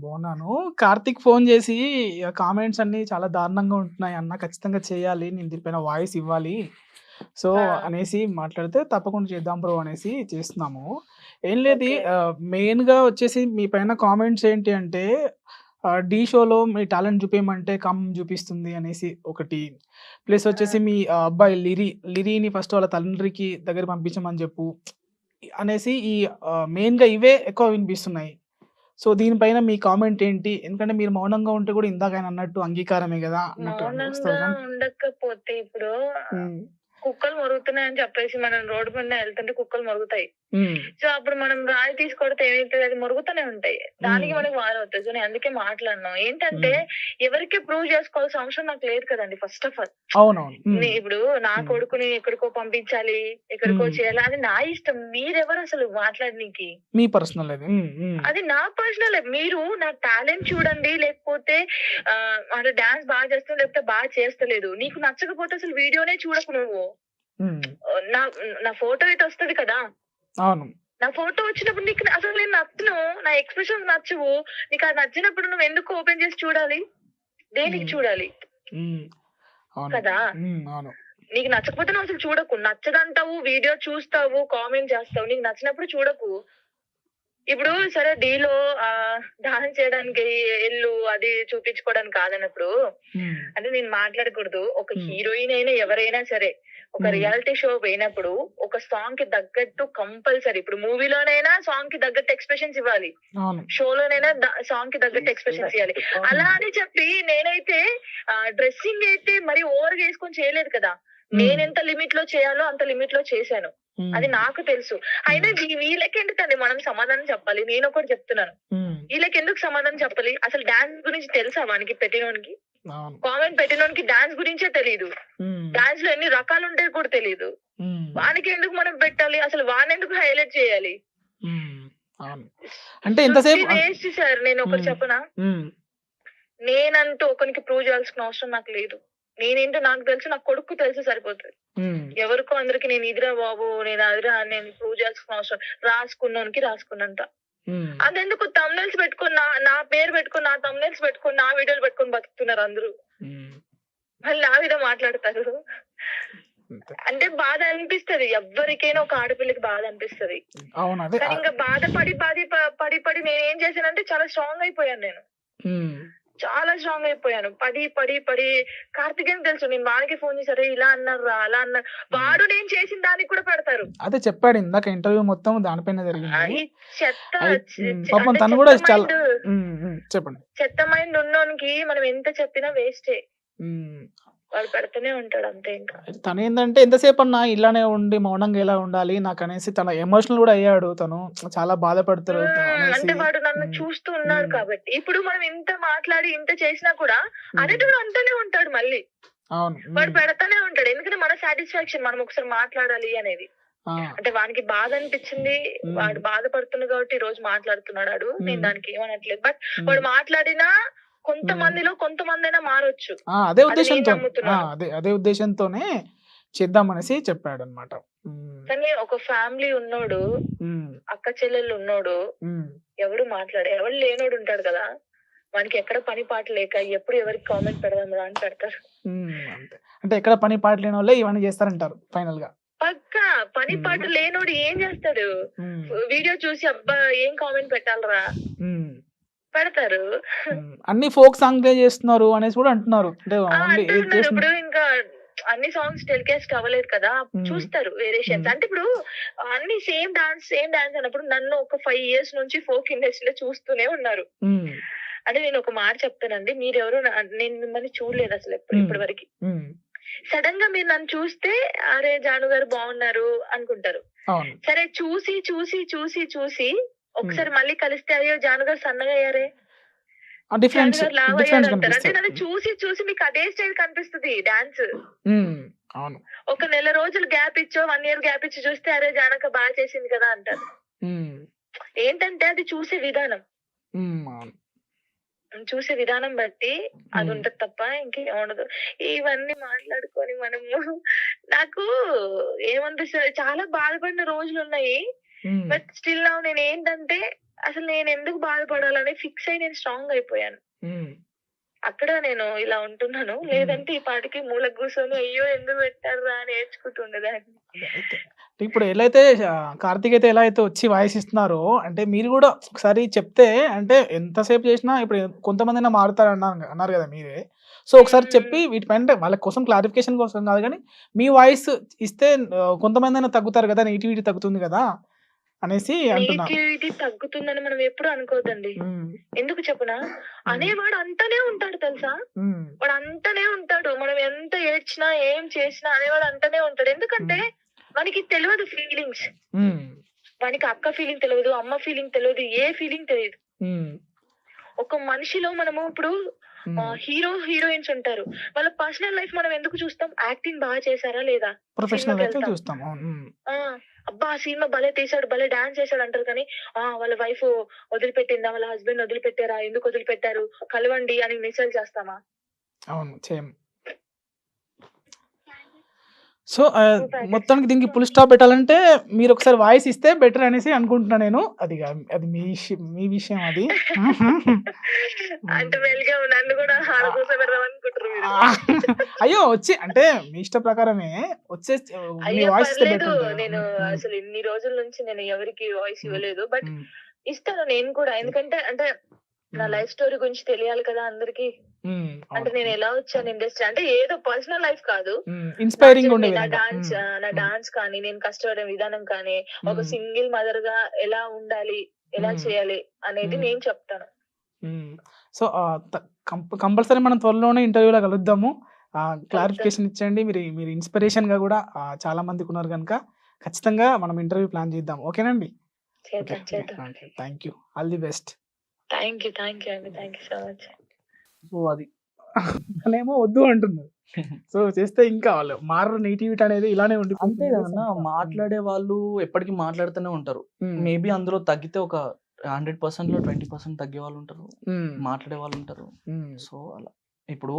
బాగున్నాను. కార్తిక్ ఫోన్ చేసి కామెంట్స్ అన్ని చాలా దారుణంగా ఉంటున్నాయి అన్న, ఖచ్చితంగా చేయాలి, నేను దీనిపైన వాయిస్ ఇవ్వాలి సో అనేసి మాట్లాడితే తప్పకుండా చేద్దాం బ్రో అనేసి చేస్తున్నాము. ఏం లేదు, మెయిన్గా వచ్చేసి మీ పైన కామెంట్స్ ఏంటి అంటే ఢీ షోలో మీ టాలెంట్ చూపించమంటే చూపిస్తుంది అనేసి ఒకటి, ప్లస్ వచ్చేసి మీ అబ్బాయి లిరిని ఫస్ట్ వాళ్ళ తండ్రికి దగ్గర పంపించమని చెప్పు అనేసి ఈ మెయిన్గా ఇవే ఎక్కువ వినిపిస్తున్నాయి. సో దీనిపైన మీ కామెంట్ ఏంటి? ఎందుకంటే మీరు మౌనంగా ఉంటే కూడా ఇందాక ఆయన అన్నట్టు అంగీకారమే కదా అన్నట్టు ఉండకపోతే ఇప్పుడు కుక్కలు మొరుగుతున్నాయని చెప్పేసి మనం రోడ్డు మీద వెళ్తుంటే కుక్కలు మొరుగుతాయి. ఉమ్, సో అప్పుడు మనం రాయి తీసుకొడితే ఏమైతుంది, అది మొరుగుతూనే ఉంటాయి. దానికి ఉమ్, మనకి వార్ అవుతుంది. సో నేను అందుకే మాట్లాడినాం. ఏంటంటే ఉమ్, ఎవరికి ప్రూవ్ చేసుకోవాల్సిన అవసరం నాకు లేదు కదండి. ఫస్ట్ ఆఫ్ ఆల్ అవునవును. ఉమ్, ఇప్పుడు నా ఉమ్, కొడుకుని ఎక్కడికో పంపించాలి, ఎక్కడికో ఉమ్, చేయాలి, అది నా ఇష్టం. మీరెవరు అసలు మాట్లాడనీకి? మీ పర్సనల్ అది. ఉమ్, ఉమ్, అది నా పర్సనల్. మీరు నా టాలెంట్ చూడండి, లేకపోతే అంటే డాన్స్ బాగా చేస్తాను లేకపోతే బాగా చేస్తలేదు. నీకు నచ్చకపోతే అసలు వీడియోనే చూడకు నువ్వు. ఉమ్, నా నా ఫోటో అయితే వస్తది కదా. అవును. నా ఫోటో వచ్చినప్పుడు నీకు అసలు నేను నచ్చను, నా ఎక్స్ప్రెషన్స్ నచ్చవు. నీకు అది నచ్చినప్పుడు నువ్వు ఎందుకు ఓపెన్ చేసి చూడాలి? దేనికి ఉమ్, చూడాలి ఉమ్, అవును. కదా? ఉమ్, అవును. నీకు నచ్చకపోతే నువ్వు అసలు చూడకు. నచ్చదంటావు, వీడియో చూస్తావు, కామెంట్ చేస్తావు. నీకు నచ్చినప్పుడు చూడకు. ఇప్పుడు సరే డీలో డాన్స్ చేయడానికి ఎల్లు అది చూపించుకోవడానికి కాదన్నప్పుడు, ఉమ్, అంటే నేను మాట్లాడకూడదు. ఒక ఉమ్, హీరోయిన్ అయినా ఎవరైనా సరే ఒక ఉమ్, రియాలిటీ షో పోయినప్పుడు ఒక సాంగ్ కి తగ్గట్టు కంపల్సరీ, ఇప్పుడు మూవీలోనైనా సాంగ్ కి తగ్గట్టు ఎక్స్ప్రెషన్స్ ఇవ్వాలి, అవును. షోలోనైనా సాంగ్ కి తగ్గట్టు ఎక్స్ప్రెషన్స్ ఇవ్వాలి. అలా అని చెప్పి నేనైతే డ్రెస్సింగ్ అయితే మరి ఓవర్ గా వేసుకొని చేయలేదు కదా. ఉమ్, నేనెంత లిమిట్ లో చేయాలో అంత లిమిట్ లో చేశాను. ఉమ్, అది నాకు తెలుసు. అయినా వీళ్ళకి ఎందుకండి మనం సమాధానం చెప్పాలి? నేను ఒకటి చెప్తున్నాను, ఉమ్, వీళ్ళకి ఎందుకు సమాధానం చెప్పాలి? అసలు డాన్స్ గురించి తెలుసా వానికి? పెట్టినోనికి, అవును. కామెంట్ పెట్టినోనికి డాన్స్ గురించే తెలియదు. ఉమ్, డాన్స్ లో ఎన్ని రకాలు ఉంటాయో కూడా తెలియదు. ఉమ్, వానికి ఎందుకు మనం పెట్టాలి? అసలు వాని ఎందుకు హైలైట్ చేయాలి? ఉమ్, అవును. అంటే ఎంతసేపు వేస్ట్ సార్. నేను ఒకటి ఉమ్, చెప్పనా, ఉమ్, నేనంటూ ఒకరికి ప్రూవ్ చేయాల్సిన అవసరం నాకు లేదు. నేనేంటో నాకు తెలుసు, నా కొడుకు తెలుసు, సరిపోతుంది. ఉమ్, ఎవరికో అందరికి నేను ఇదిరా బాబు, నేను అదిరా అని నేను ప్రూవ్ చేయాల్సిన అవసరం, రాసుకున్నానికి రాసుకున్నంత. ఉమ్, అదెందుకు తమ్నెల్స్ పెట్టుకుని నా పేరు పెట్టుకుని, నా తమ్నెల్స్ పెట్టుకుని, నా వీడియోలు పెట్టుకుని బతుకుతున్నారు అందరూ. ఉమ్, మళ్ళీ నా మీద మాట్లాడతారు. అంతే. అంటే బాధ అనిపిస్తది, ఎవరికైనా ఒక ఆడపిల్లకి బాధ అనిపిస్తది. అవును. అదే. కానీ ఇంకా బాధపడి పడి పడి నేనేం చేశానంటే చాలా స్ట్రాంగ్ అయిపోయాను. నేను ఉమ్, చాలా స్ట్రాంగ్ అయిపోయాను. పడి పడి పడి కార్తికేయన్ తెలుసు, నేను వాడికి ఫోన్ చేశారు, ఇలా అన్నారు అలా అన్నారు. వాడు నేను చేసిన దానికి కూడా పెడతారు. అదే చెప్పాడు ఇందాక ఇంటర్వ్యూ మొత్తం దానిపైన జరిగింది. ఈ చెత్త పాపం అంటే తను కూడా చెత్త చాలా మైండ్, చెప్పండి. చెత్త మైండ్ ఉన్నోనికి మనం ఎంత చెప్పినా వేస్టే. ఉమ్, వాడు పెడుతూనే ఉంటాడు అంతే. ఇంకా తను ఏంటంటే ఎంతసేపు అన్నా ఇలానే ఉండి మౌనంగా ఎలా ఉండాలి నాకు అనేసి తన ఎమోషనల్ కూడా అయ్యాడు. తను చాలా బాధపడుతారు అనేసి. అంటే వాడు నన్ను చూస్తూ ఉన్నాడు కాబట్టి, ఇప్పుడు మనం ఇంత మాట్లాడి ఇంత చేసినా కూడా అదేటోడు అంటూనే ఉంటాడు మళ్ళీ. అవును. వాడు పెడతానే ఉంటాడు. ఎందుకంటే మన సాటిస్ఫాక్షన్, మనం ఒకసారి మాట్లాడాలి అనేది. అంటే వానికి బాధ అనిపించింది, వాడు బాధపడుతున్నాడు కాబట్టి ఈ రోజు మాట్లాడుతున్నాడు. నేను దానికి ఏమనట్లేదు. బట్ వాడు మాట్లాడినా కొంతమందిలో కొంతమందైనా మారొచ్చు. అదే అది నేను ఉద్దేశంతో నమ్ముతున్నాను. అదే ఉద్దేశంతోనే చేద్దామనేసి చెప్పాడు అనమాట. కానీ ఒక ఫ్యామిలీ ఉన్నోడు, అక్క చెల్లెళ్ళు ఉన్నోడు ఎవడు ఎవడు లేనోడు ఉంటాడు కదా, వానికి ఎక్కడ పని పాట లేక ఎప్పుడు ఎవరికి కామెంట్ పెడదాం రా అని పెడతారు. అంతే. అంటే ఎక్కడ పని పాట లేని వాళ్ళే ఇవన్నీ చేస్తారంటారు ఫైనల్ గా. పక్కా పని పాట లేనోడు ఏం చేస్తాడు? వీడియో చూసి అబ్బా ఏం కామెంట్ పెట్టాలరా పెడతారు. అన్ని ఫోక్ సాంగ్ చేస్తున్నారు అనేసి కూడా అంటున్నారు. అంటే అంటున్నారు. ఇప్పుడు ఇంకా అన్ని సాంగ్స్ టెలికాస్ట్ అవ్వలేదు కదా, చూస్తారు వేరియేషన్స్. అంటే ఇప్పుడు అన్ని సేమ్ డాన్స్ అన్నప్పుడు నన్ను ఒక 5 years నుంచి ఫోక్ ఇండస్ట్రీలో చూస్తూనే ఉన్నారు. అంటే నేను ఒక మాట చెప్తానండి, మీరెవరు నేను మిమ్మల్ని చూడలేదు అసలు ఇప్పటి వరకు. సడన్ గా మీరు నన్ను చూస్తే అరే జాను గారు బాగున్నారు అనుకుంటారు. సరే చూసి చూసి చూసి చూసి ఒకసారి మళ్ళీ కలిస్తే అయ్యో జాను గారు సన్నగా అయ్యారే, జాను గారు లావు అయ్యారు అంటారు. అంటే నన్ను చూసి చూసి మీకు అదే స్టైల్ కనిపిస్తుంది డాన్స్. ఒక నెల రోజులు గ్యాప్ ఇచ్చో 1 year గ్యాప్ ఇచ్చి చూస్తే అరే జానక బాగా చేసింది కదా అంటారు. ఏంటంటే అది చూసే విధానం, చూసే విధానం బట్టి అది ఉంటది తప్ప ఇంకేముండదు. ఇవన్నీ మాట్లాడుకొని మనము, నాకు ఏమనిపిస్తుంది, చాలా బాధపడిన రోజులు ఉన్నాయి. బట్ స్టిల్ నౌ నేను ఏంటంటే అసలు నేను ఎందుకు బాధపడాలని ఫిక్స్ అయి నేను స్ట్రాంగ్ అయిపోయాను. అక్కడ నేను ఇలా ఉంటున్నాను. లేదంటే ఈ పాటికి మూల కూర్చొని అయ్యో ఎందుకు పెట్టారా అని నేర్చుకుంటుండేదాన్ని. ఇప్పుడు ఎలా అయితే కార్తీక్ అయితే ఎలా అయితే వచ్చి వాయిస్ ఇస్తున్నారో, అంటే మీరు కూడా ఒకసారి చెప్తే, అంటే ఎంతసేపు చేసినా ఇప్పుడు కొంతమంది మారుతారు అన్నారు కదా మీరే. సో ఒకసారి చెప్పి వీటిపైన వాళ్ళ కోసం క్లారిఫికేషన్ కోసం కాదు కానీ మీ వాయిస్ ఇస్తే కొంతమంది అయినా తగ్గుతారు కదా, నెగిటివిటీ తగ్గుతుంది కదా అనేసి అంటున్నా. నెగిటివిటీ తగ్గుతుందని మనం ఎప్పుడు అనుకోవద్దండి. ఉమ్, ఎందుకు చెప్పనా, అనేవాడు అంటనే ఉంటాడు తెలుసా. ఉమ్, వాడు అంటనే ఉంటాడు. మనం ఎంత ఏడ్చినా ఏం చేసినా అనేవాడు అంటనే ఉంటాడు. ఎందుకంటే మనకి తెలియదు ఫీలింగ్స్. ఉమ్, వానికి అక్క ఫీలింగ్ తెలియదు, అమ్మ ఫీలింగ్ తెలియదు, ఏ ఫీలింగ్ తెలియదు. ఉమ్, ఒక మనిషిలో మనము ఇప్పుడు హీరో హీరోయిన్స్ ఉంటారు. వాళ్ళ పర్సనల్ లైఫ్ మనం ఎందుకు చూస్తాం? యాక్టింగ్ బాగా చేశారా లేదా, ప్రొఫెషనల్ సినిమాకి అయితే వెళ్తాం. చూస్తాం. అవును. ఉమ్, ఆ అబ్బా ఆ సినిమా భలే తీసాడు, భలే డాన్స్ చేశాడు అంటారు. కానీ వాళ్ళ వైఫ్ వదిలిపెట్టిందా, వాళ్ళ హస్బెండ్ వదిలిపెట్టారా, ఎందుకు వదిలిపెట్టారు, కలవండి అని మెసేజ్ చేస్తామా? అవును సేమ్. సో మొత్తానికి దీనికి ఫుల్ స్టాప్ పెట్టాలంటే మీరు ఒకసారి వాయిస్ ఇస్తే బెటర్ అనేసి అనుకుంటున్నా నేను. అది మీ విషయం అది. అంటే వెల్గా నన్ను కూడా ఆడ కూర్చోబెడదాం అనుకుంటారు మీరు. అయ్యో వచ్చి అంటే మీ ఇష్ట ప్రకారమే వచ్చే మీ అయ్యో వాయిస్ ఇస్తే పర్లేదు, బెటర్ నేను ఉంటుంది. అసలు ఇన్ని రోజుల నుంచి నేను ఎవరికి వాయిస్ ఇవ్వలేదు. బట్ ఉమ్, ఇస్తాను నేను కూడా. ఎందుకంటే అంటే నా లైఫ్ స్టోరీ గురించి తెలియాలి కదా అందరికి. ఉమ్, అంటే అవును. నేను ఎలా వచ్చాను ఇండస్ట్రీ, అంటే ఏదో పర్సనల్ లైఫ్ కాదు, ఇన్స్పైరింగ్ ఉండే నా విధంగా. డాన్స్ నా డాన్స్ కానీ, నేను కష్టపడే విధానం కానీ, ఒక సింగిల్ మదర్ గా ఎలా ఉండాలి, ఎలా చేయాలి అనేది నేను చెప్తాను. సో కంపల్సరీ మనం త్వరలోనే ఇంటర్వ్యూలో కలుద్దాము. క్లారిఫికేషన్ ఇచ్చండి. మీరు ఇన్స్పిరేషన్ గా కూడా చాలా మందికి ఉన్నారు కనుక ఖచ్చితంగా మనం ఇంటర్వ్యూ ప్లాన్ చేద్దాం. ఓకేనండి? చేద్దాం చేద్దాం. Thank you. All the best. Thank you అండి, thank you so much. So అది ఏమో వద్దు అంటున్నారు. సో చేస్తే ఇంకా వాళ్ళు మారరు. నెగిటివిటీ అనేది ఇలానే అంతే ఉండిపోతుంది. కదన్నా, మాట్లాడే వాళ్ళు ఎప్పటికీ మాట్లాడుతూనే ఉంటారు. మేబీ అందులో తగ్గితే ఒక 100% లో 20% తగ్గే వాళ్ళు ఉంటారు, మాట్లాడే వాళ్ళు ఉంటారు. సో అలా ఇప్పుడు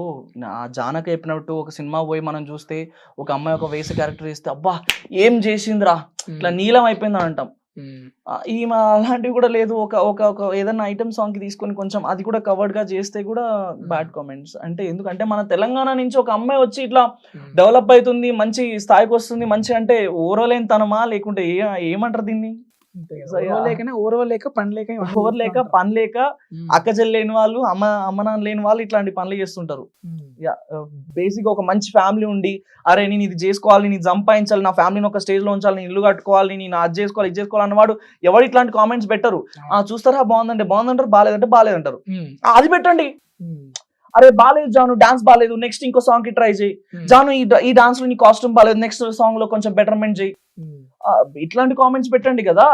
జానకి చెప్పినట్టు ఒక సినిమా పోయి మనం చూస్తే ఒక అమ్మాయి ఒక వేసే క్యారెక్టర్ ఇస్తే అబ్బా ఏం చేసిందిరా ఇట్లా నీలం అయిపోయింది అని అంటాం. ఈమె అలాంటివి కూడా లేదు. ఒక ఒక ఒక ఏదైనా ఐటమ్ సాంగ్ కి తీసుకొని కొంచెం అది కూడా కవర్డ్ గా చేస్తే కూడా బ్యాడ్ కామెంట్స్. అంటే ఎందుకంటే మన తెలంగాణ నుంచి ఒక అమ్మాయి వచ్చి ఇట్లా డెవలప్ అవుతుంది, మంచి స్థాయికి వస్తుంది, మంచి అంటే ఓరలేని తనమా లేకుంటే ఏమంటారు దీన్ని, ఓరవలేక పనిలేక ఓవర్లేక పని లేక అక్క చెల్లి లేని వాళ్ళు, అమ్మ నాన్న లేని వాళ్ళు ఇట్లాంటి పనులు చేస్తుంటారు. బేసిక్ ఒక మంచి ఫ్యామిలీ ఉండి అరే నేను ఇది చేసుకోవాలి, నేను సంపాదించాలి, నా ఫ్యామిలీని ఒక స్టేజ్ లో ఉంచాలి, నేను ఇల్లు కట్టుకోవాలి, నేను అది చేసుకోవాలి ఇది చేసుకోవాలి అన్నవాడు ఎవరు ఇట్లాంటి కామెంట్స్ పెట్టరు. చూస్తారా బాగుందంటే బాగుందంటారు, బాగాలేదంటే బాగాలేదంటారు. అది పెట్టండి. అరే బాలేదు జాను, డాన్స్ బాగాలేదు, నెక్స్ట్ ఇంకో సాంగ్ కి ట్రై చేయి. జాను ఈ డాన్స్ లో నీ కాస్ట్యూమ్ బాగాలేదు, నెక్స్ట్ సాంగ్ లో కొంచెం బెటర్మెంట్ చేయి. ఇట్లాంటి కామెంట్స్ పెట్టండి కదా.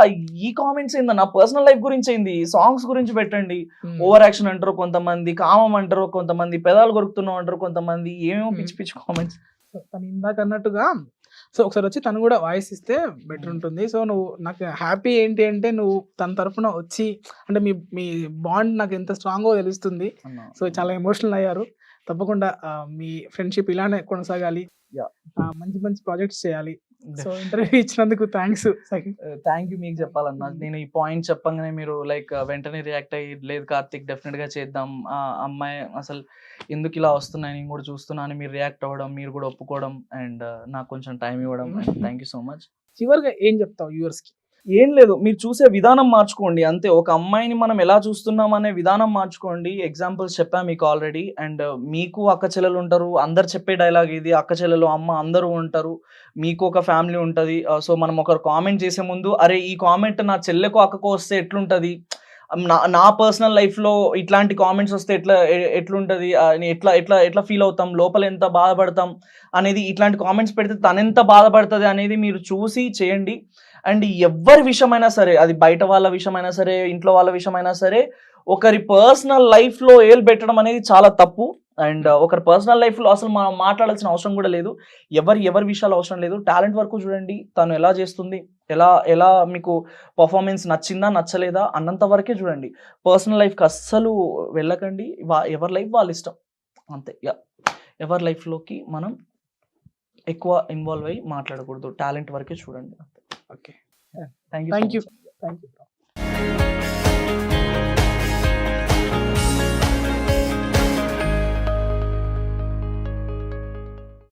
ఈ కామెంట్స్ ఏందన్నా పర్సనల్ లైఫ్ గురించి ఏంది, సాంగ్స్ గురించి పెట్టండి. ఓవర్ యాక్షన్ అంటారు కొంతమంది, కామం అంటారు కొంతమంది, పెదాలు కొరుకుతున్నాం అంటారు కొంతమంది, ఏమేమో పిచ్చి పిచ్చి కామెంట్స్. తను ఇందాక అన్నట్టుగా సో ఒకసారి వచ్చి తను కూడా వాయిస్ ఇస్తే బెటర్ ఉంటుంది. సో నువ్వు నాకు హ్యాపీ ఏంటి అంటే నువ్వు తన తరఫున వచ్చి అంటే మీ బాండ్ నాకు ఎంత స్ట్రాంగో తెలుస్తుంది. సో చాలా ఎమోషనల్ అయ్యారు. తప్పకుండా మీ ఫ్రెండ్షిప్ ఇలానే కొనసాగాలి, మంచి మంచి ప్రాజెక్ట్స్ చేయాలి. సో ఇంటర్వ్యూ ఇచ్చినందుకు థ్యాంక్స్. Thank you. మీకు చెప్పాలన్నా నేను ఈ పాయింట్ చెప్పగానే మీరు లైక్ వెంటనే రియాక్ట్ అయ్యి లేదు కార్తిక్ డెఫినెట్ గా చేద్దాం, ఆ అమ్మాయి అసలు ఎందుకు ఇలా వస్తున్నాయి నేను కూడా చూస్తున్నా అని మీరు రియాక్ట్ అవ్వడం, మీరు కూడా ఒప్పుకోవడం అండ్ నాకు కొంచెం టైం ఇవ్వడం, థ్యాంక్ యూ సో మచ్. చివరిగా ఏం చెప్తావు వ్యూవర్స్ కి? ఏం లేదు, మీరు చూసే విధానం మార్చుకోండి అంతే. ఒక అమ్మాయిని మనం ఎలా చూస్తున్నాం అనే విధానం మార్చుకోండి. ఎగ్జాంపుల్స్ చెప్పాను మీకు ఆల్రెడీ. అండ్ మీకు అక్క చెల్లెలు ఉంటారు, అందరు చెప్పే డైలాగ్ ఇది, అక్క చెల్లెలు అమ్మ అందరూ ఉంటారు, మీకు ఒక ఫ్యామిలీ ఉంటుంది. సో మనం ఒకరు కామెంట్ చేసే ముందు అరే ఈ కామెంట్ నా చెల్లెకు అక్కకు వస్తే ఎట్లుంటుంది, నా పర్సనల్ లైఫ్లో ఇట్లాంటి కామెంట్స్ వస్తే ఎట్లుంటుంది, ఎట్లా ఎట్లా ఎట్లా ఫీల్ అవుతాం, లోపల ఎంత బాధపడతాం అనేది, ఇట్లాంటి కామెంట్స్ పెడితే తనెంత బాధపడుతుంది అనేది మీరు చూసి చేయండి. అండ్ ఎవరి విషయమైనా సరే, అది బయట వాళ్ళ విషయమైనా సరే, ఇంట్లో వాళ్ళ విషయమైనా సరే, ఒకరి పర్సనల్ లైఫ్లో ఏలు పెట్టడం అనేది చాలా తప్పు. అండ్ ఒకరి పర్సనల్ లైఫ్లో అసలు మనం మాట్లాడాల్సిన అవసరం కూడా లేదు. ఎవరి విషయాలు అవసరం లేదు. టాలెంట్ వరకు చూడండి, తను ఎలా చేస్తుంది, ఎలా మీకు పర్ఫార్మెన్స్ నచ్చిందా నచ్చలేదా అన్నంత వరకే చూడండి. పర్సనల్ లైఫ్కి అస్సలు వెళ్ళకండి. ఎవరి లైఫ్ వాళ్ళ ఇష్టం అంతే. ఎవరి లైఫ్లోకి మనం ఎక్కువ ఇన్వాల్వ్ అయ్యి మాట్లాడకూడదు. టాలెంట్ వరకే చూడండి. Okay, thank you. Thank you.